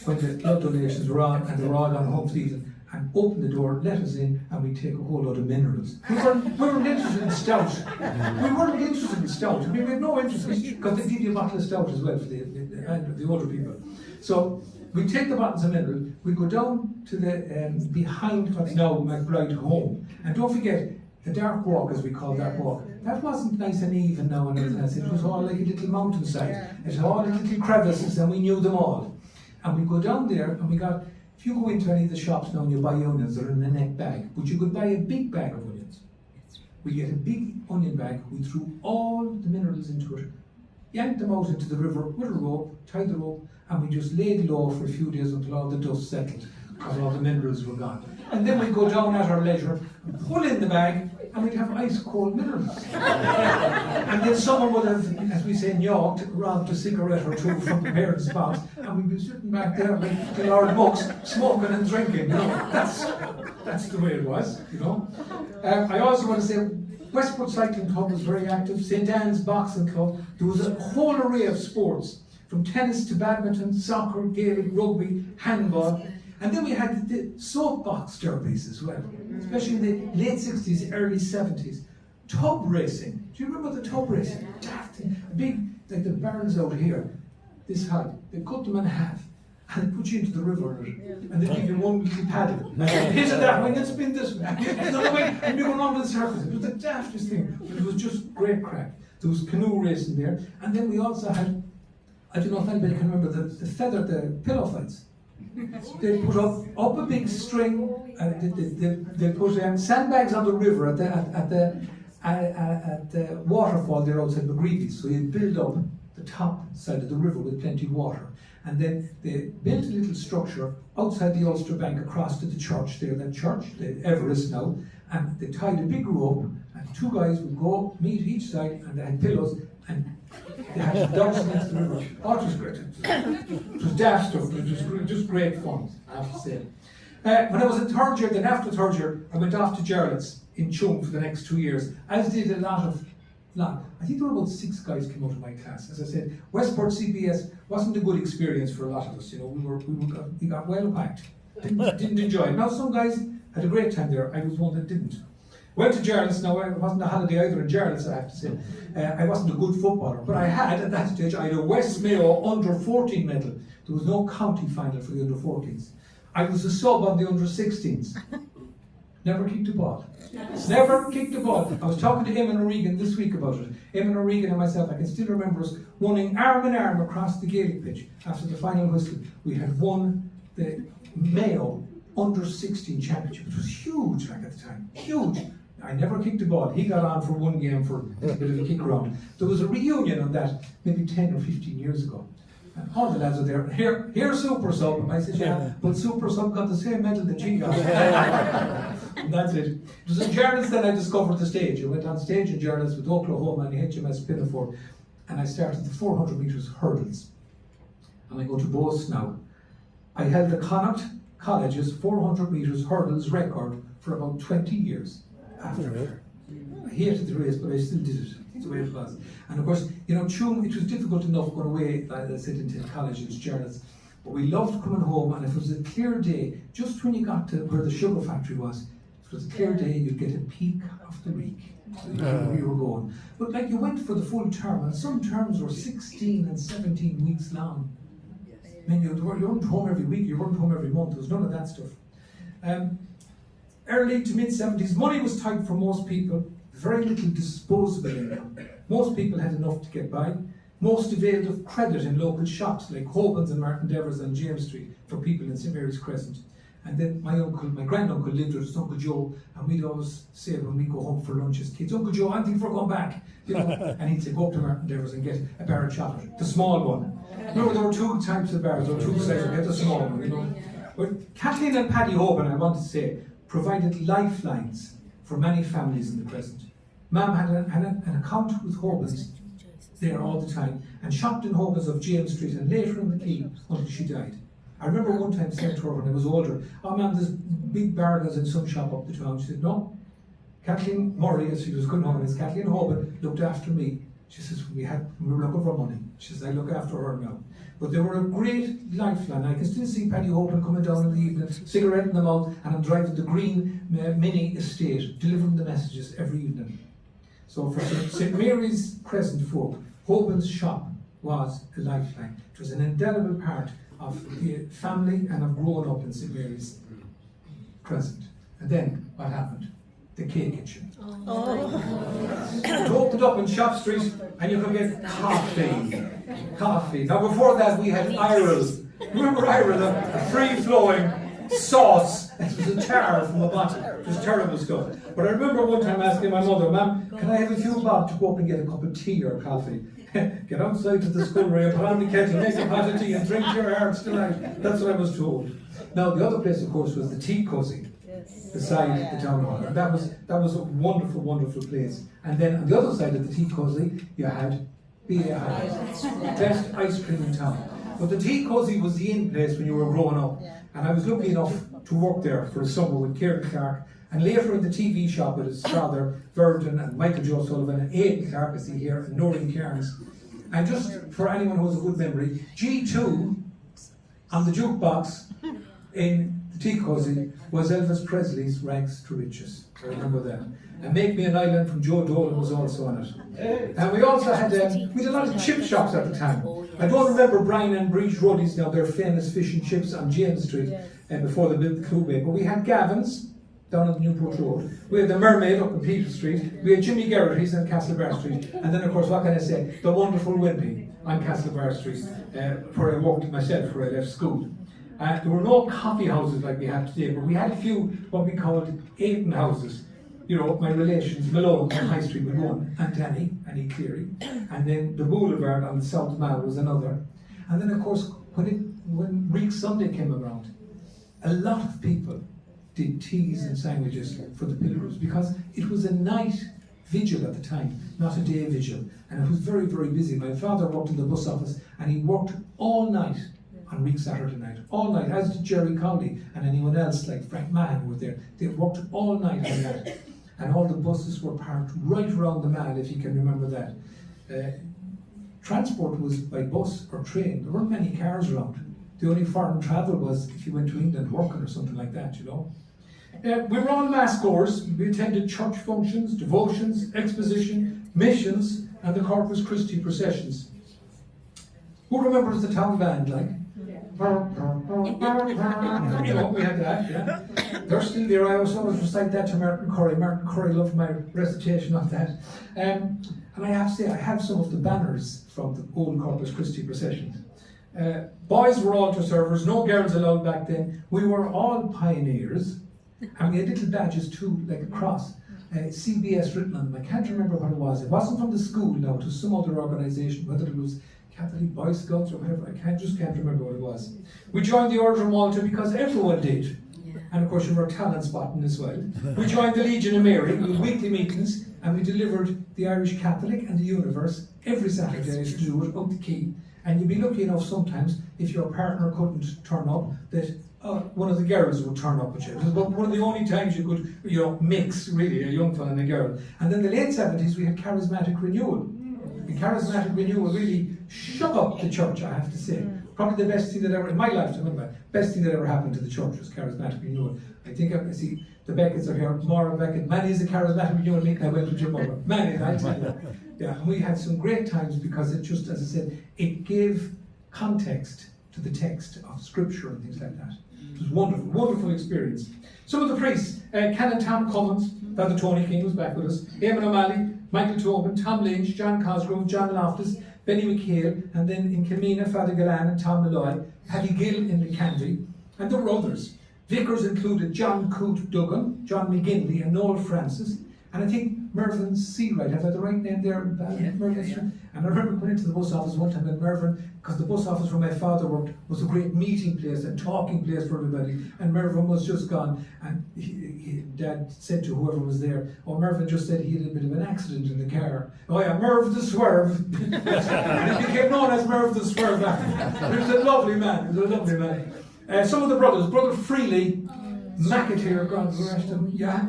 when the blood donations were on and they were all on home season, and open the door, let us in, and we'd take a whole load of minerals. We weren't interested in stout. We weren't interested in stout. I mean, we had no interest, because they give you a bottle of stout as well for the older people. So we'd take the bottles of mineral, we'd go down to the behind what's now McBride Home, and don't forget, the dark walk, as we call that walk, that wasn't nice and even now and everything else. It was all like a little mountainside. It had all the little crevices, and we knew them all. And we'd go down there, and we got, if you go into any of the shops now and you buy onions, they're in a neck bag, but you could buy a big bag of onions. We get a big onion bag, we threw all the minerals into it, yanked them out into the river with a rope, tied the rope, and we just laid low for a few days until all the dust settled. because all the minerals were gone. And then we'd go down at our leisure, pull in the bag, and we'd have ice cold minerals. And then someone would have, as we say, knocked, robbed a cigarette or two from the parents' box, and we'd be sitting back there like the Lord Monks, smoking and drinking. That's the way it was. I also want to say, Westport Cycling Club was very active. St Anne's Boxing Club. There was a whole array of sports, from tennis to badminton, soccer, Gaelic, rugby, handball. And then we had the soapbox derbies as well, especially in the late 60s, early 70s. Tub racing. Do you remember the tub racing? Big, like the barrels out here, this high. They cut them in half and they put you into the river and they give you one little paddle. Hit it that way and then spin this way. Another way, and you're going on to the surface. It was the daftest thing, but it was just great crack. There was canoe racing there. And then we also had, I don't know if anybody can remember, the pillow fights. They put up a big string, and they put sandbags on the river at the waterfall there outside McGreevy's. So you'd build up the top side of the river with plenty of water. And then they built a little structure outside the Ulster Bank across to the church there, that church, the Everest now, and they tied a big rope, and two guys would go meet each side, and they had pillows, and they had to dance against the river. Oh, it was great. It was daft stuff, but it was just great fun, I have to say. When I was in third year, then after third year, I went off to Gerald's in Chum for the next 2 years, as did a lot. I think there were about 6 guys came out of my class. As I said, Westport CPS wasn't a good experience for a lot of us. We got well packed. Didn't enjoy it. Now some guys had a great time there. I was one that didn't. Went to Gerald's. Now it wasn't a holiday either in Gerald's, I have to say. I wasn't a good footballer, but I had at that stage, I had a West Mayo under 14 medal. There was no county final for the under 14s. I was a sub on the under 16s. Never kicked a ball. Never kicked a ball. I was talking to Eamon O'Regan this week about it. Eamon O'Regan and myself, I can still remember us running arm in arm across the Gaelic pitch after the final whistle. We had won the Mayo under 16 championship. It was huge at the time. Huge. I never kicked a ball. He got on for one game for a bit of a kick around. There was a reunion on that maybe 10 or 15 years ago. And all the lads are there. Here Super Sub. I said, yeah, but Super Sub got the same medal that she got. And that's it. It was in Gerald's that I discovered the stage. I went on stage in Gerald's with Oklahoma and HMS Pinafore, and I started the 400 metres hurdles. And I go to boast now. I held the Connacht College's 400 metres hurdles record for about 20 years after. I hated the race, but I still did it. That's the way it was. And of course, Chum, it was difficult enough going away, as I said, into college and Gerald's. But we loved coming home, and if it was a clear day, just when you got to where the sugar factory was, if it was a clear day, you'd get a peek of the week. So you knew where you were going. But like you went for the full term, and some terms were 16 and 17 weeks long. I mean, you weren't home every week, you weren't home every month, there was none of that stuff. Early to mid-70s, money was tight for most people, very little disposable income. Most people had enough to get by. Most availed of credit in local shops like Hoban's and Martin Devers on James Street for people in St Mary's Crescent. And then my granduncle lived with his Uncle Joe, and we'd always say when we go home for lunch as kids, Uncle Joe, anything for going back? And he'd say, go up to Martin Devers and get a bar of chocolate, the small one. Remember, there were 2 types of bars, there were 2 sizes, get the small one, But Kathleen and Paddy Hoban, I want to say, provided lifelines for many families in the Crescent. Mum had an account with Hoban's there all the time, and shopped in Hoban's of James Street and later in the Quay until she died. I remember one time saying to her when I was older, oh Mum, there's big bargains in some shop up the town. She said, no. Kathleen Murray, as she was good known as Kathleen Hoban, looked after me. She says, we were looking for money. She says, I look after her now. But they were a great lifeline. I can still see Paddy Hoban coming down in the evening, cigarette in the mouth, and I'm driving the green mini estate, delivering the messages every evening. So for St Mary's Crescent folk, Hoban's shop was a lifeline. It was an indelible part of the family and of growing up in St Mary's Crescent. And then what happened? The Cake Kitchen. It opened up in Shop Street, and you could get coffee. Now before that we had Irles. Remember Irles, a free-flowing sauce. It was a tar from a bottle. It was terrible stuff. But I remember one time asking my mother, Ma'am, can I have a few bob to go up and get a cup of tea or coffee? Get outside to the school rail, put on the kettle, make a pot of tea and drink your heart's delight. That's what I was told. Now the other place, of course, was the Tea Cozy beside the town hall. And that was a wonderful, wonderful place. And then on the other side of the Tea Cozy, you had B.A. Highlands, best ice cream in town. But the Tea Cozy was the in place when you were growing up. And I was lucky enough to work there for a summer with Kieran Clark, and later in the TV shop with his father, Verdon, and Michael Joe Sullivan, and Aidan Clark, I see here, and Noreen Cairns. And just for anyone who has a good memory, G2 on the jukebox in the Tea Cozy was Elvis Presley's Rags to Riches. I remember that. And Make Me an Island from Joe Dolan was also on it. And we also had, we had a lot of chip shops at the time. I don't remember Brian and Breach Ruddy's now, their famous fish and chips on James Street before they built the Club Bay. But we had Gavin's down on the Newport Road. We had the Mermaid up on Peter Street. We had Jimmy Garrity's on Castlebar Street. And then, of course, what can I say? The wonderful Wimpy on Castlebar Street, where I worked myself, where I left school. There were no coffee houses like we have today, but we had a few what we called Aidan houses. You know, my relations, Malone on High Street was one, and Annie Cleary, and then the Boulevard on the South Mall was another. And then, of course, when Reek Sunday came around, a lot of people did teas and sandwiches for the pilgrims because it was a night vigil at the time, not a day vigil, and it was very, very busy. My father worked in the bus office, and he worked all night on Reek Saturday night, all night, as did Jerry Cowley and anyone else like Frank Mahan who were there. They worked all night on that. And all the buses were parked right around the mall, if you can remember that. Transport was by bus or train. There weren't many cars around. The only foreign travel was if you went to England working or something like that, you know. We were all mass goers. We attended church functions, devotions, exposition, missions, and the Corpus Christi processions. Who remembers the town band, like? You know, we had that, yeah. They're still there. I always recite that to Martin Curry. Martin Curry loved my recitation of that. And I have to say, I have some of the banners from the old Corpus Christi processions. Boys were altar servers, no girls allowed back then. We were all pioneers, and we had little badges too, like a cross. CBS written on them. I can't remember what it was. It wasn't from the school now, it was some other organisation, whether it was Catholic Boy Scouts or whatever, I just can't remember what it was. We joined the Order of Malta because everyone did. And of course you were talent spotting as well. We joined the Legion of Mary, we had weekly meetings, and we delivered the Irish Catholic and the Universe every Saturday. I used to do it out the quay. And you'd be lucky enough sometimes, if your partner couldn't turn up, that one of the girls would turn up with you. It was about one of the only times you could, you know, mix really a young fella and a girl. And then the late 70s we had charismatic renewal. The charismatic renewal really shook up the church, I have to say. Probably the best thing that ever, in my lifetime anyway, best thing that ever happened to the church was charismatic renewal. I think I see the Becketts are here, Maura Beckett. Manny's a charismatic renewal, I went with your mother. Manny, I tell you. Yeah, and we had some great times because it just, as I said, it gave context to the text of scripture and things like that. It was wonderful, wonderful experience. Some of the priests, Canon Tom Cummins, Father Tony King was back with us, Eamon O'Malley, Michael Tobin, Tom Lynch, John Cosgrove, John Loftus, Benny McHale, and then in Kilmena, Father Galan and Tom Malloy, Paddy Gill in the Candy, and there were others. Vicars included John Coote Duggan, John McGinley, and Noel Francis, and I think Mervyn Seawright, have I the right name there? Mervyn. And I remember going into the bus office one time in Mervyn, because the bus office where my father worked was a great meeting place and talking place for everybody, and Mervyn was just gone, and Dad said to whoever was there, oh, Mervyn just said he had a bit of an accident in the car. Oh yeah, Merv the Swerve. And he became known as Merv the Swerve. He was a lovely man, some of the brothers, Brother Freely, McAteer, God rest him, yeah.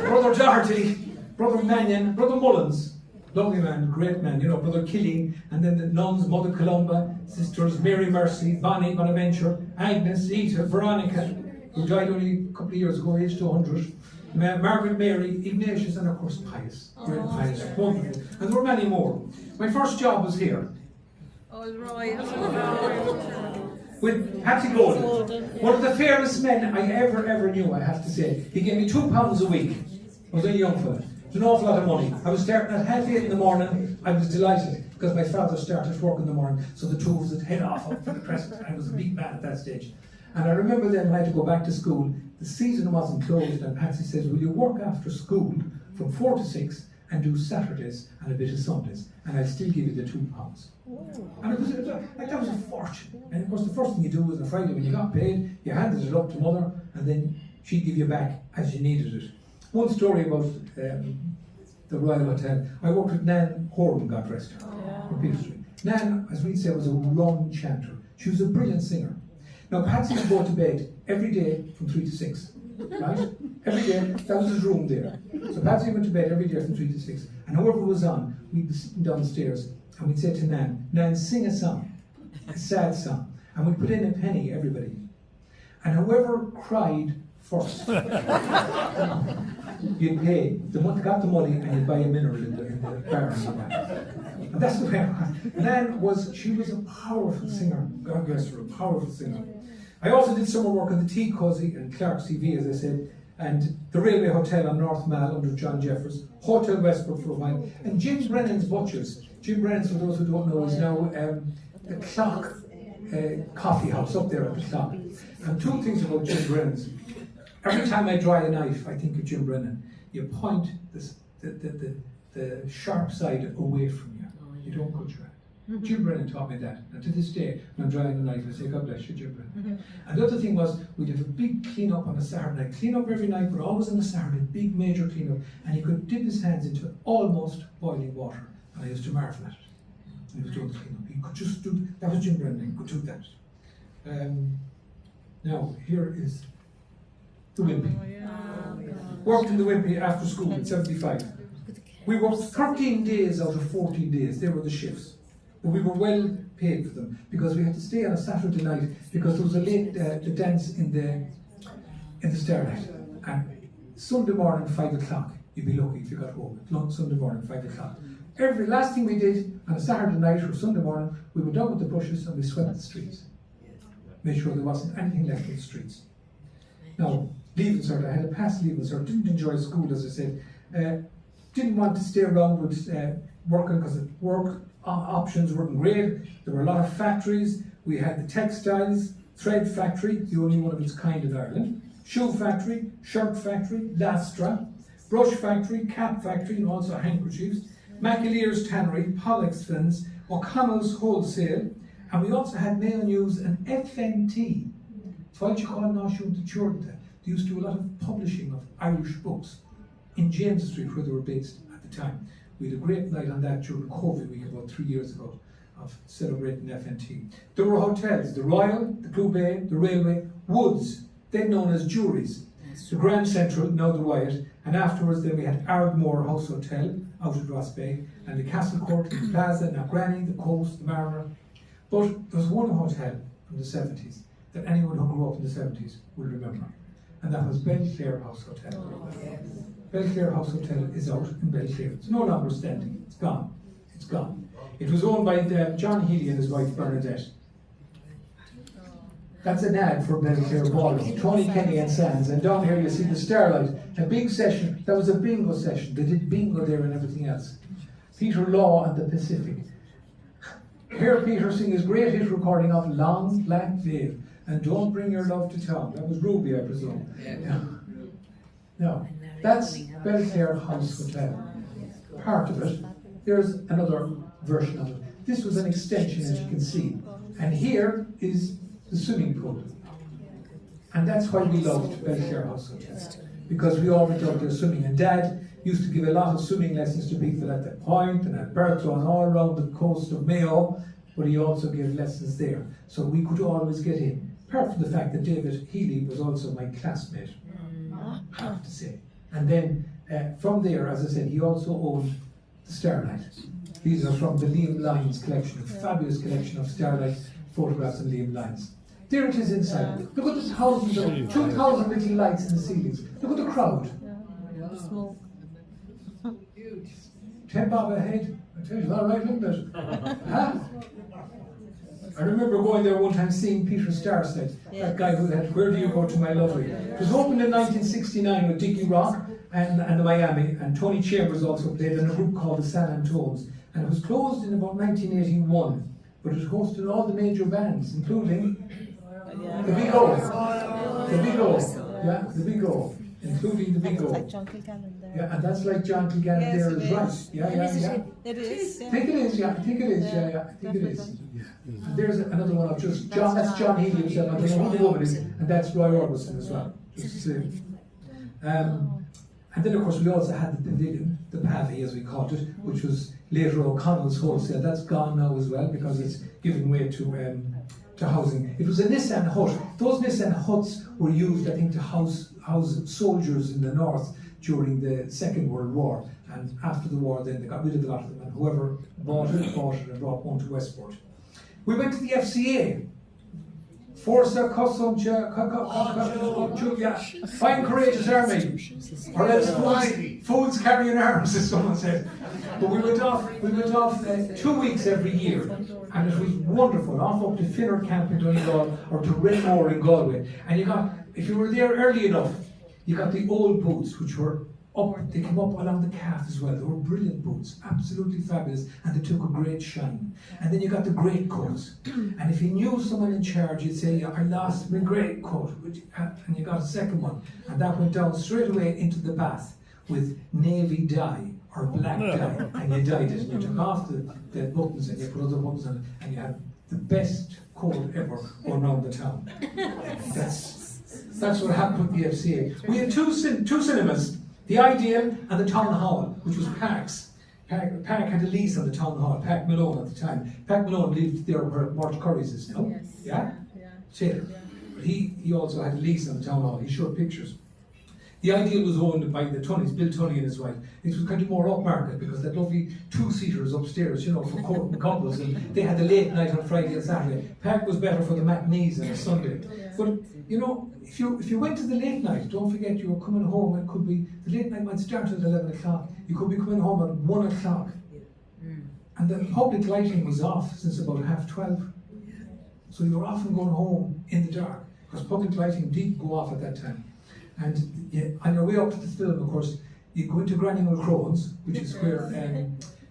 Brother Doherty, Brother Mannion, Brother Mullins, lovely man, great man, you know, Brother Killeen, and then the nuns, Mother Columba, sisters Mary Mercy, Bonnie Bonaventure, Agnes, Ita, Veronica, who died only a couple of years ago, aged 100, Margaret Mary, Ignatius, and of course Pius, great Pius, wonderful, and there were many more. My first job was here. All right. With Patsy Golden, one of the fairest men I ever knew, I have to say. He gave me £2 a week. I was a young fella. It was an awful lot of money. I was starting at 8:30 in the morning. I was delighted because my father started work in the morning, so the two of us would head off up for the Crescent. I was a big man at that stage. And I remember then when I had to go back to school, the season wasn't closed, and Patsy says, will you work after school from 4 to 6, and do Saturdays and a bit of Sundays, and I'll still give you the £2. And it was like that was a fortune. And of course, the first thing you do was on Friday when you got paid, you handed it up to mother, and then she'd give you back as you needed it. One story about the Royal Hotel. I worked with Nan Horton, God rest her, from Peter Street. Nan, as we'd say, was a rum chanter. She was a brilliant singer. Now, Patsy would go to bed every day from 3 to 6, right? Every day, that was his room there. So Patsy went to bed every day from 3 to 6. And whoever was on, we'd be sitting downstairs, and we'd say to Nan, Nan, sing a song, a sad song. And we'd put in a penny, everybody. And whoever cried first, you'd pay, got the money, and you'd buy a mineral in the bar. And that's the way it was. Nan she was a powerful singer. God bless her, a powerful singer. I also did summer work on the Tea Cozy and Clark's TV, as I said, and the Railway Hotel on North Mall under John Jeffers, Hotel Westport for a while, and Jim Brennan's Butchers. Jim Brennan's, for those who don't know, is now the Clock coffee house up there at the Clock. And two things about Jim Brennan's. Every time I dry a knife, I think of Jim Brennan. You point the sharp side away from you. You don't cut your hand. Jim Brennan taught me that. And to this day, when I'm drying a knife, I say, God bless you, Jim Brennan. And the other thing was, we'd have a big clean-up on a Saturday night. Clean up every night, but always on a Saturday, big major clean-up. And he could dip his hands into almost boiling water. And I used to marvel at it. He was doing the clean-up. He could just do, that was Jim Brennan, he could do that. Now, here is the Wimpy. Worked in the Wimpy after school at 75. We worked 13 days out of 14 days. They were the shifts. But we were well paid for them because we had to stay on a Saturday night because there was a late the dance in the Starlight. And Sunday morning, 5 o'clock, you'd be lucky if you got home. Sunday morning, 5 o'clock. Last thing we did on a Saturday night or Sunday morning, we went down with the brushes and we swept the streets. Made sure there wasn't anything left in the streets. Now, leaving cert, I had a past leaving cert, didn't enjoy school, as I said. Didn't want to stay around with working because the work options weren't great. There were a lot of factories. We had the textiles, thread factory, the only one of its kind in Ireland, shoe factory, shirt factory, Lastra, brush factory, cap factory, and also handkerchiefs, McAlear's tannery, Pollock's fins, O'Connell's wholesale, and we also had Mayo News and FNT. They used to do a lot of publishing of Irish books in James Street, where they were based at the time. We had a great night on that during COVID week about 3 years ago of celebrating FNT. There were hotels, the Royal, the Club A, the Railway, Woods, then known as Juries, the Grand Central, now the Wyatt, and afterwards then we had Ardmore House Hotel out at Ross Bay, and the Castle Court, the Plaza, Knockgranny, the Coast, the Mariner. But there was one hotel from the 70s that anyone who grew up in the 70s will remember, and that was Belclare House Hotel. Belclare House Hotel is out in Belclare. It's no longer standing. It's gone. It's gone. It was owned by John Healy and his wife Bernadette. That's an ad for Belclare Ballroom. Tony Kenny and Sands. And down here you see the Starlight. A big session. That was a bingo session. They did bingo there and everything else. Peter Law and the Pacific. Here Peter sing his great hit recording of Long Black Veil and Don't Bring Your Love to Town. That was Ruby, I presume. Yeah. No, that's Belclare House Hotel. Part of it. There's another version of it. This was an extension, as you can see. And here is the swimming pool. And that's why we loved Belclare House Hotel. Because we all went out there swimming. And Dad used to give a lot of swimming lessons to people at the Point and Alberto and all around the coast of Mayo, but he also gave lessons there. So we could always get in. Apart from the fact that David Healy was also my classmate, I have to say. And then from there, as I said, he also owned the Starlight. These are from the Liam Lyons collection, a fabulous collection of Starlight photographs and Liam Lyons. There it is inside. Look at the thousands of, 2,000 little lights in the ceilings. Look at the crowd. Smoke. 10 bob a head. I tell you, all right, isn't it? Huh? I remember going there one time seeing Peter Starstead, that guy who had Where Do You Go to My Lovely. It was opened in 1969 with Dickie Rock and the Miami, and Tony Chambers also played in a group called the San Antones. And it was closed in about 1981, but it hosted all the major bands, including the Big O. The Big O. Yeah, the Big O. including the bingo. Like John Kilgallen there. Yeah, and that's like John Kilgallen Yes, there it is is. right. Yeah, yeah. It is. I think it is, yeah, I think it is, yeah, I think it is. And there's another one of just John, that's John Healy himself, I don't know who the woman is, and that's Roy Orbison as well. Just to say. And then of course we also had the pavilion, the pavy as we called it, which was later O'Connell's wholesale. That's gone now as well because it's giving way to housing. It was a Nissan hut. Those Nissan huts were used, I think, to house soldiers in the north during the Second World War. And after the war, then they got rid of a lot of them. And whoever bought it and brought one to Westport. We went to the FCA. Forza Cosumcha, fine courageous army, or else fools carrying arms, as someone said. But we went off 2 weeks every year, and it was wonderful. Off up to Finner Camp in Donegal or to Renmore in Galway, and you got, if you were there early enough, you got the old boots, which were up. They came up along the calf as well. They were brilliant boots, absolutely fabulous, and they took a great shine. And then you got the great coats. And if you knew someone in charge, you'd say, I lost my great coat, and you got a second one. And that went down straight away into the bath with navy dye or black dye, and you dyed it. And you took off the buttons and you put other buttons on it, and you had the best coat ever going around the town. That's what happened with the FCA. We had two cinemas. The Ideal and the Town Hall, which was Park's. Park had a lease on the Town Hall, Park Malone at the time. Park Malone lived there where March Curry's is now. Yes. Yeah? Yeah. But he also had a lease on the Town Hall. He showed pictures. The Ideal was owned by the Tunnys, Bill Tunney and his wife. It was kind of more upmarket because they had lovely two-seaters upstairs, for courting couples, and they had the late night on Friday and Saturday. Park was better for the matinees on a Sunday. But, if you went to the late night, don't forget you were coming home, it could be, the late night might start at 11 o'clock, you could be coming home at 1 o'clock. And the public lighting was off since about 12:30. So you were often going home in the dark, because public lighting did go off at that time. And on your way up to the film, of course, you go into Granny Mulcrone's, which is where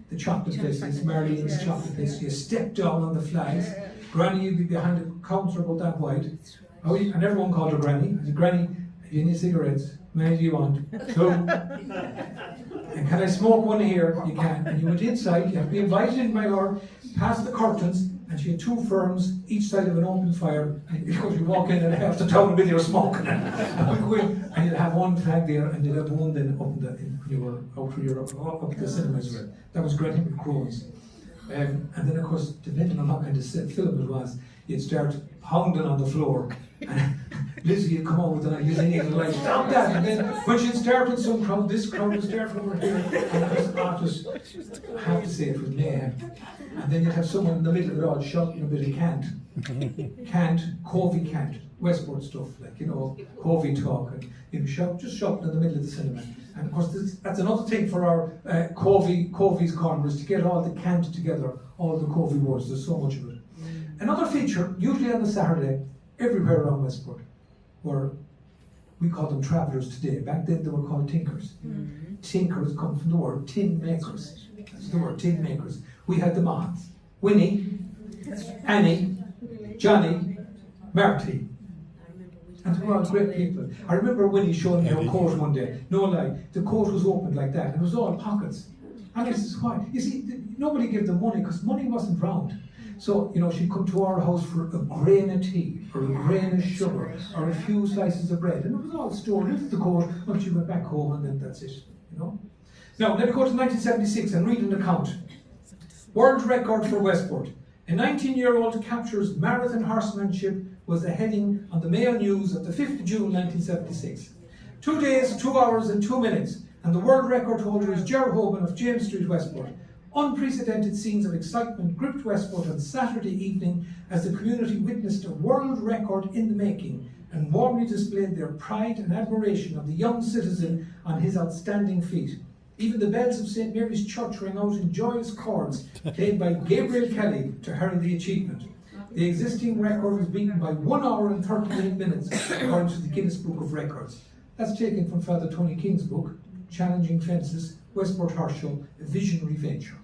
the chocolate place is, Marlene's chocolate place. You step down on the flags. Granny would be behind a counter about that wide. And everyone called her Granny. I said, Granny, have you any cigarettes? How many do you want? 2. And can I smoke one here? You can. And you went inside, you have to be invited in by her, past the curtains, and she had 2 firms, each side of an open fire. And of course you walk in and half the town with you smoking. And we go in, and you'd have one flag there, and you'd have one then up when you were out where you're up the cinema as well. That was Granny McCrone's. And then of course, depending on what kind of film it was, you'd start pounding on the floor. And Lizzie would come out with an illuminated light, stop that! And then when she'd start with some crowd, this crowd would start from over here, and it was I have to say it was mayhem. And then you'd have someone in the middle of it all shouting a bit of Covey cant, Westport stuff, Covey talk, and just shouting in the middle of the cinema. And of course, that's another thing for our Covey's corner, is to get all the cant together, all the Covey words. There's so much of it. Another feature, usually on the Saturday, everywhere around Westport, were, we call them travellers today. Back then they were called tinkers. Tinkers come from the word tin makers. That's the word, tin makers. We had the moths. Winnie, Annie, Johnny, Marty. And they were all great people. I remember Winnie showing me her coat one day. No lie, the coat was opened like that. It was all pockets. And this is why. You see, nobody gave them money because money wasn't round. So, she'd come to our house for a grain of tea, or a grain of sugar, or a few slices of bread. And it was all stored into the coat when she went back home, and then that's it, Now, let me go to 1976 and read an account. World record for Westport. A 19-year-old captures marathon horsemanship was the heading on the Mayo News of the 5th of June 1976. 2 days, 2 hours and 2 minutes, and the world record holder is Ger Hoban of James Street, Westport. Unprecedented scenes of excitement gripped Westport on Saturday evening as the community witnessed a world record in the making and warmly displayed their pride and admiration of the young citizen on his outstanding feat. Even the bells of St. Mary's Church rang out in joyous chords, played by Gabriel Kelly to herald the achievement. The existing record was beaten by 1 hour and 38 minutes, according to the Guinness Book of Records. That's taken from Father Tony King's book, Challenging Fences, Westport Horse Show, a visionary venture.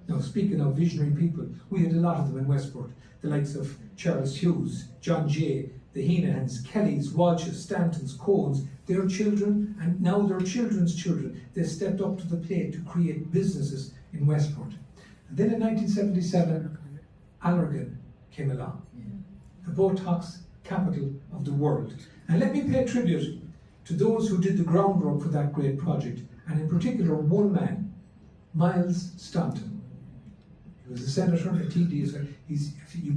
Now, speaking of visionary people, we had a lot of them in Westport. The likes of Charles Hughes, John Jay, the Heenans, Kellys, Walshes, Stantons, Cohens, their children, and now their children's children, they stepped up to the plate to create businesses in Westport. And then in 1977, Allergan came along, the Botox capital of the world. And let me pay tribute to those who did the groundwork for that great project, and in particular one man, Miles Stanton. He was a senator, a TD,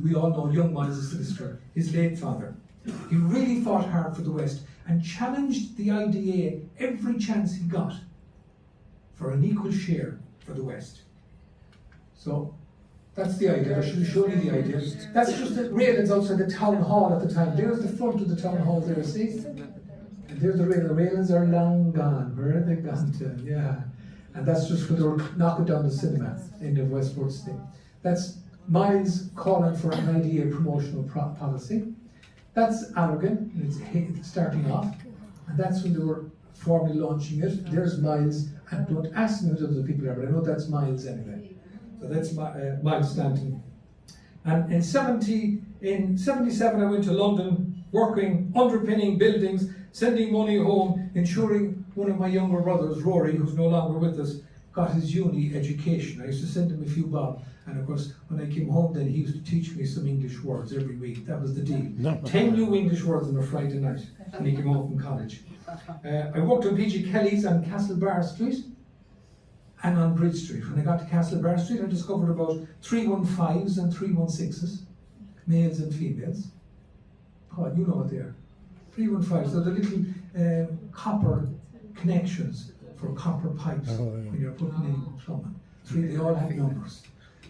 we all know young Miles is solicitor, his late father. He really fought hard for the West and challenged the IDA every chance he got for an equal share for the West. So that's the idea. I should show you the idea. That's just the railings outside the town hall at the time. There's the front of the town hall there, see? And there's the railings. The railings are long gone. Where have they gone to? Yeah. And that's just when they were knocking down the cinema in the Westport City. That's Miles calling for an IDA promotional policy. That's Allergan, and it's starting off. And that's when they were formally launching it. There's Miles, and don't ask me who the other people are, but I know that's Miles anyway. So that's Miles Stanton. And in 77, I went to London, working, underpinning buildings, sending money home, ensuring one of my younger brothers, Rory, who's no longer with us, got his uni education. I used to send him a few bob. And of course, when I came home then, he used to teach me some English words every week. That was the deal. 10 new English words on a Friday night when he came home from college. I worked on P.G. Kelly's on Castlebar Street and on Bridge Street. When I got to Castlebar Street, I discovered about 315s and 316s, males and females. Oh, you know what they are. 315s, they're the little copper connections for copper pipes when you're putting in plumbing. They all have numbers.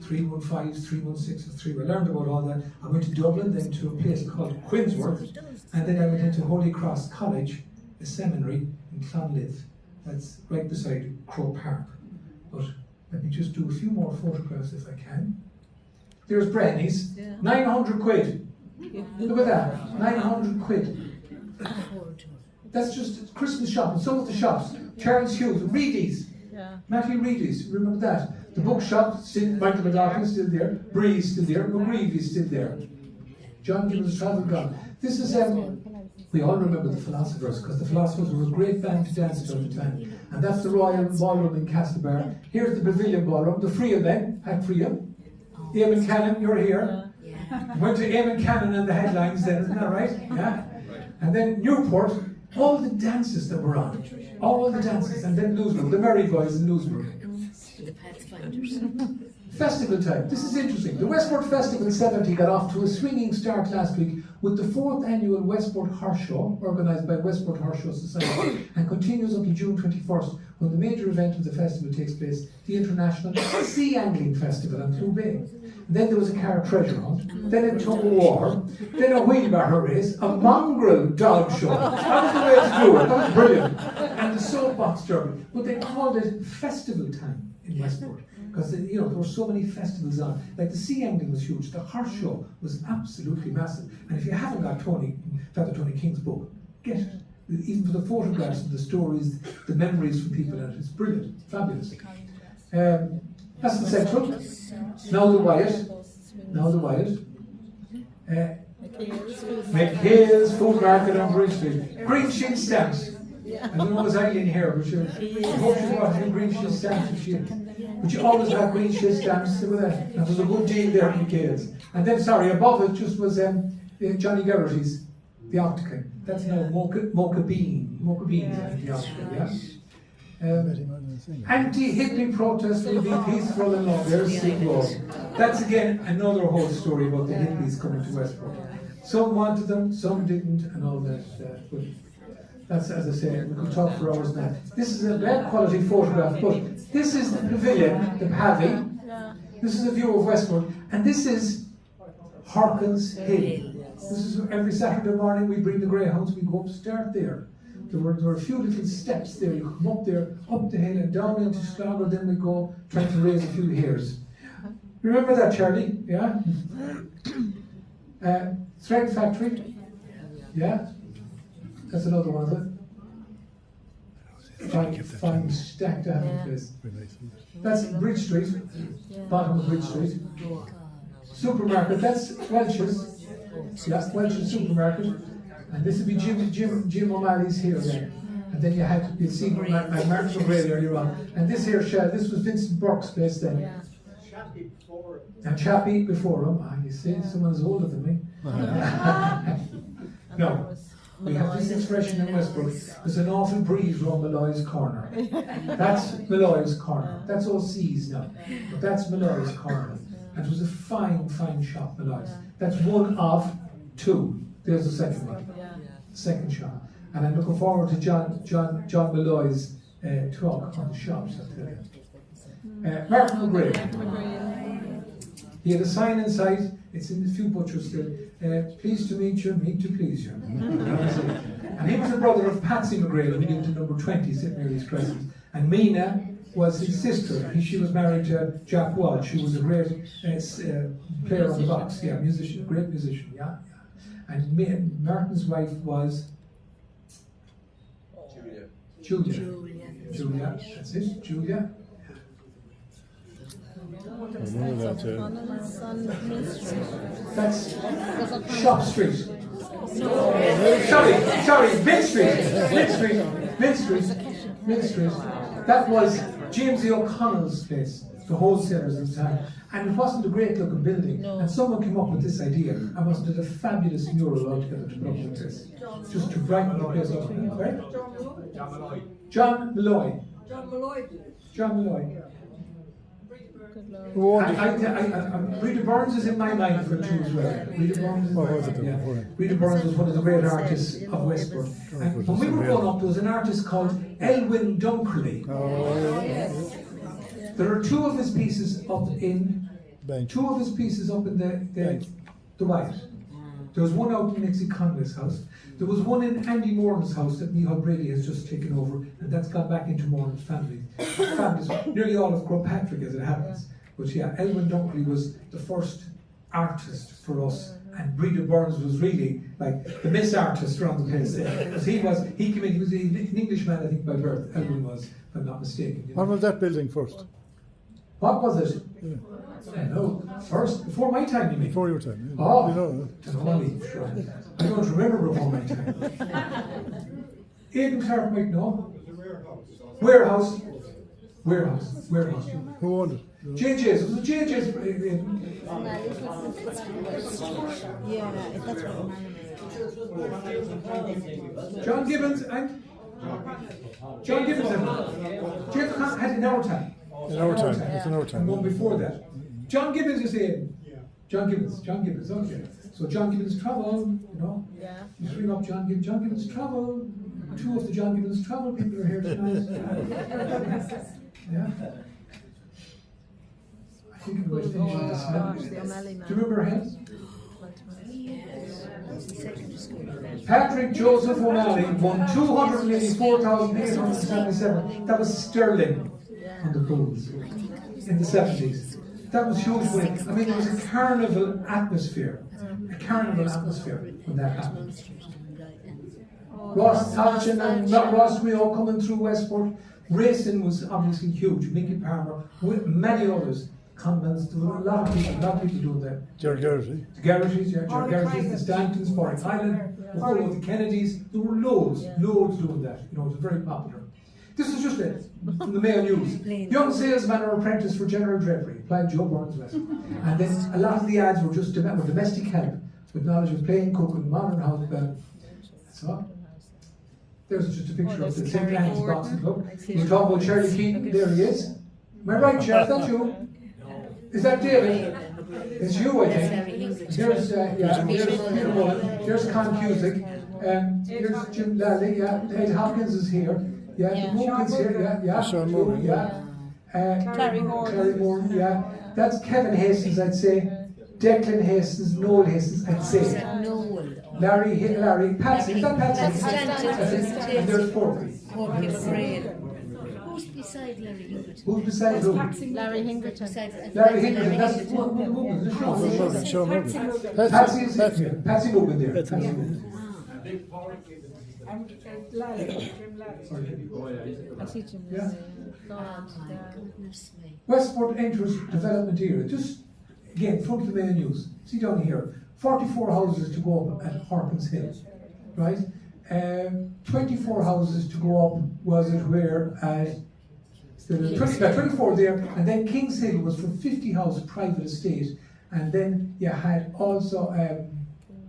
315s, 316s, I learned about all that. I went to Dublin, then to a place called Quinsworth, and then I went into Holy Cross College, a seminary in Clonlith. That's right beside Crow Park. But let me just do a few more photographs if I can. There's Brenny's, 900 quid. Look at that, 900 quid. That's just Christmas shopping. Some of the shops, Charles Hughes, Reedy's, Matthew Reedy's, remember that? The bookshop, still, Michael McLaughlin's still there, Bree's still there, McGreevy's still there. John Gibbons Travel Gone. This is, we all remember the Philosophers, because the Philosophers were a great band to dance at the time. And that's the Royal Ballroom in Castlebar. Here's the Pavilion Ballroom, the Freya men, had Freya. Eamon Cannon, you're here. Went to Eamon Cannon and the headlines then, isn't that right? Yeah. And then Newport, all the dances that were on. All the dances, and then Louisburg, the Merry Boys in Louisburg. Festival time. This is interesting. The Westport Festival 70 got off to a swinging start last week with the 4th annual Westport Horse Show, organised by Westport Horse Show Society, and continues until June 21st, when the major event of the festival takes place, the International Sea Angling Festival on Clew Bay. Then there was a car treasure hunt, then a tug of war, then a wheelbarrow race, a mongrel dog show. That was the way to do it. That was brilliant. And the soapbox derby. But they called it festival time in Westport, because there were so many festivals on. Like the sea angling was huge, the horse show was absolutely massive. And if you haven't got Tony King's book, get it. Even for the photographs and the stories, the memories from people in it, it's brilliant, fabulous. That's the Central. Now the Wyatt. McHale's Food Market on Bridge Street. Green Shield stamps. I don't know what's Eileen here, but I hope she brought you green shield stamps if she. But you always have green shield stamps with that. And there's a good deal there in McHale's. And then, sorry, above it just was Johnny Geraghty's, the Octagon. That's now Mocha Beans, the Octagon, yeah? Anti-Hippie protests will be peaceful and long. There's Singapore. That's again another whole story about the hippies coming to Westport. Some wanted them, some didn't, and all that. But that's, as I say, we could talk for hours now. This is a bad quality photograph, but this is the pavilion, the Pavy. This is a view of Westport, and this is Harkins Hill. This is every Saturday morning we bring the greyhounds, we go up, start there. There were a few little steps there, you come up there, up the hill and down into Sligo, then we go trying to raise a few hares. Remember that, Charlie? Yeah? Thread Factory? Yeah? That's another one of it. Fine stacked out of place. That's Bridge Street, bottom of Bridge Street. Supermarket, that's Welch's. Yeah, Welsh supermarket. And this would be Jim O'Malley's here then. And then you'd see Martin McGrail earlier on. And this here shed, this was Vincent Burke's place then. And Chappie before him. Ah, you see, someone's older than me. No. We have this expression in Westport, there's an awful breeze around Malloy's corner. That's Malloy's corner. That's all C's now. But that's Malloy's corner. And it was a fine, fine shop, Malloy's. That's one of two. There's the second one. Second shop. And I'm looking forward to John Malloy's talk on the shops, I'll tell you. Martin McGrail. He had a sign inside, it's in the few butchers there, pleased to meet you, meet to please you. And he was the brother of Patsy McGrail, who lived in number 20, St. Mary's Crescent. And Mina was his sister. She was married to Jack Walsh, who was a great player on the box, musician, great musician, And Martin's wife was Julia, that's it, Julia. That's Shop Street. Sorry, Mint Street. That was James E. O'Connell's place, the wholesalers at the time. And it wasn't a great looking building. And someone came up with this idea and must have did a fabulous mural altogether to put up with this. Just to brighten the place up. Right? John Malloy. Rita Burns is in my mind for two as well. Rita Burns was one of the great artists of Westport. And when we were growing up, there was an artist called Elwyn Dunkerley. There are two of his pieces up in the Wyatt. There was one out in Nixie Conway's house. There was one in Andy Moran's house that Micheál Brady has just taken over, and that's gone back into Moran's family. Families, nearly all of Patrick as it happens. But Elwyn Dunkley was the first artist for us, and Breda Burns was really like the Miss Artist around the place there. Because he came in, he was an Englishman, I think, by birth. Elwyn was, if I'm not mistaken. What was that building first? What was it? No, first, before my time, you mean? Before your time. Yeah. Oh, you know. I don't remember before my time. Aidan Clark might know. Warehouse. Who owned it? JJ's. It was JJ's. Yeah, that's what John Gibbons and James had an hour time. In our time. It's in our time. And one before that. John Gibbons is in. John Gibbons, okay. So John Gibbons Travel, you know. You ring up John Gibbons Travel. Two of the John Gibbons Travel people are here tonight. I think it was finished on this one. Do you remember him? Patrick Joseph O'Malley won 284,877. That was sterling on the pools in the 70s. That was huge win. I mean, there was a carnival atmosphere when that happened. Ross Townshend and Ross Rio coming through Westport. Racing was obviously huge. Mickey Palmer, with many others. Convents, there were a lot of people doing that. Gerry Garrity. The Garrity's, the Stantons, Warwick Highland, the whole of the Kennedys. There were loads doing that. You know, it was very popular. This is just it, from the Mail News. Young salesman or apprentice for general drapery, applied Joe Burns West. And then a lot of the ads were just domestic help, with knowledge of plain cooking, modern house. So, there's just a picture of the St. Anne's Boxing Club. We were talking about Shirley Keaton, there he is. Am I right, Sheriff? That's you? Is that David? It's you, I think. There's Peter Mullen, there's Con Cusick, here's Jim Lally, Ed Hopkins is here. The Morgan's here, Sean Morgan, Clary Moore, That's Kevin Hastings, I'd say. Declan Hastings, Noel Hastings, I'd say. Larry, Patsy, is that Patsy? And there's Porky. Who's beside Larry Hingerton? Who's beside who? Larry Hingerton. Larry Hingerton, that's Sean Morgan. Patsy Morgan there. Westport enters development area. Just again, from the Mail News. See down here, 44 houses to go up at Harkins Hill, right? 24 houses to go up, was it where at 24 there, and then Kings Hill was for 50 house private estate, and then you had also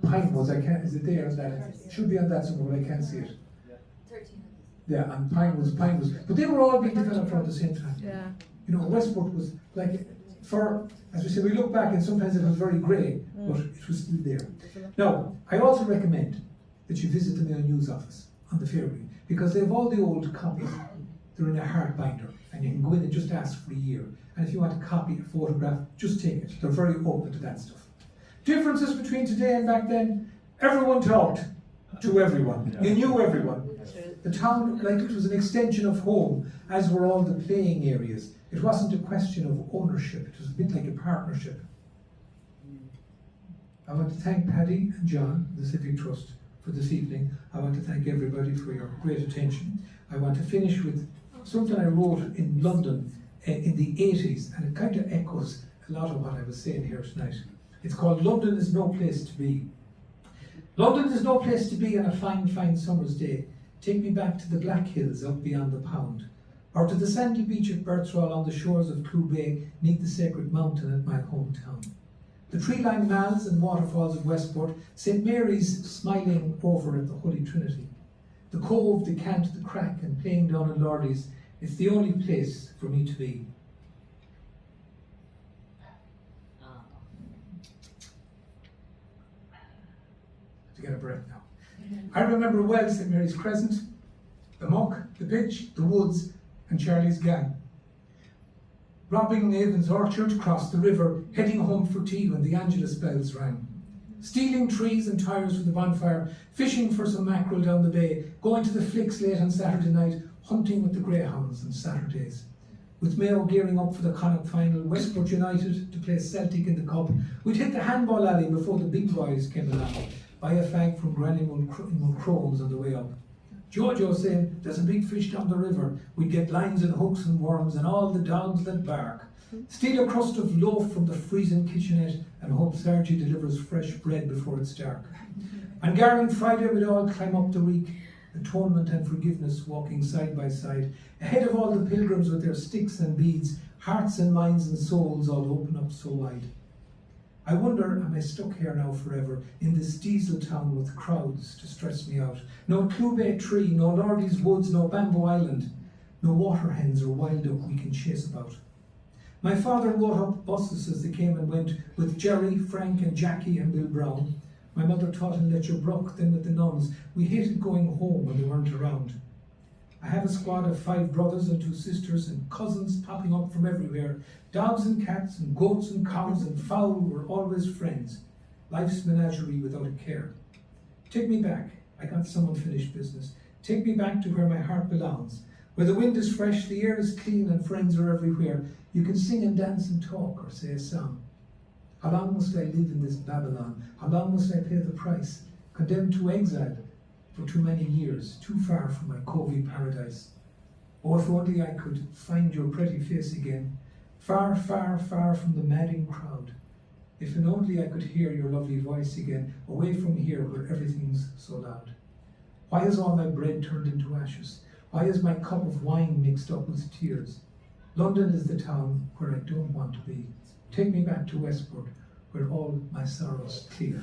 Pinewoods. Is it there? It should be on that somewhere, but I can't see it. Yeah, and Pinewoods, but they were all being developed at the same time. Yeah. You know, Westport was like, as we say, we look back and sometimes it was very grey, but it was still there. Now, I also recommend that you visit the Mayo News office on the Fairgreen, because they have all the old copies. They're in a hard binder, and you can go in and just ask for a year. And if you want a copy, a photograph, just take it. They're very open to that stuff. Differences between today and back then, everyone talked to everyone. You knew everyone. The town, like it was an extension of home, as were all the playing areas. It wasn't a question of ownership, it was a bit like a partnership. I want to thank Paddy and John, the Civic Trust, for this evening. I want to thank everybody for your great attention. I want to finish with something I wrote in London in the 80s, and it kind of echoes a lot of what I was saying here tonight. It's called London is No Place to Be. London is no place to be on a fine, fine summer's day. Take me back to the Black Hills out beyond the Pound, or to the sandy beach at Birdsall on the shores of Clew Bay, neath the sacred mountain at my hometown. The tree-lined malls and waterfalls of Westport, St Mary's smiling over at the Holy Trinity. The Cove, the Cant, the Crack, and playing down in Lordy's, it's the only place for me to be. To get a breath now. I remember well St Mary's Crescent, the Muck, the Pitch, the Woods, and Charlie's gang. Robbing Naven's orchard, across the river, heading home for tea when the Angelus bells rang. Stealing trees and tires for the bonfire, fishing for some mackerel down the bay, going to the flicks late on Saturday night, hunting with the greyhounds on Saturdays. With Mayo gearing up for the Connacht final, Westport United to play Celtic in the cup, we'd hit the handball alley before the big boys came along, buy a fag from Granny Mulcrone's on the way up. Jojo saying, there's a big fish down the river, we'd get lines and hooks and worms and all the dogs that bark. Steal a crust of loaf from the freezing kitchenette and hope Sergi delivers fresh bread before it's dark. On Garland Friday we'd all climb up the reek, atonement and forgiveness walking side by side, ahead of all the pilgrims with their sticks and beads, hearts and minds and souls all open up so wide. I wonder, am I stuck here now forever, in this diesel town with crowds to stress me out? No Clew Bay tree, no Lordy's woods, no Bamboo Island, no water hens or wild duck we can chase about. My father wrote up buses as they came and went, with Jerry, Frank and Jackie and Bill Brown. My mother taught in Letcher Brook, then with the nuns. We hated going home when they weren't around. I have a squad of 5 brothers and 2 sisters and cousins popping up from everywhere. Dogs and cats and goats and cows and fowl were always friends. Life's menagerie without a care. Take me back, I got some unfinished business. Take me back to where my heart belongs. Where the wind is fresh, the air is clean and friends are everywhere. You can sing and dance and talk or say a song. How long must I live in this Babylon? How long must I pay the price? Condemned to exile for too many years, too far from my covey paradise. Oh, if only I could find your pretty face again, far, far, far from the madding crowd. If and only I could hear your lovely voice again, away from here where everything's so loud. Why is all my bread turned into ashes? Why is my cup of wine mixed up with tears? London is the town where I don't want to be. Take me back to Westport, where all my sorrows clear.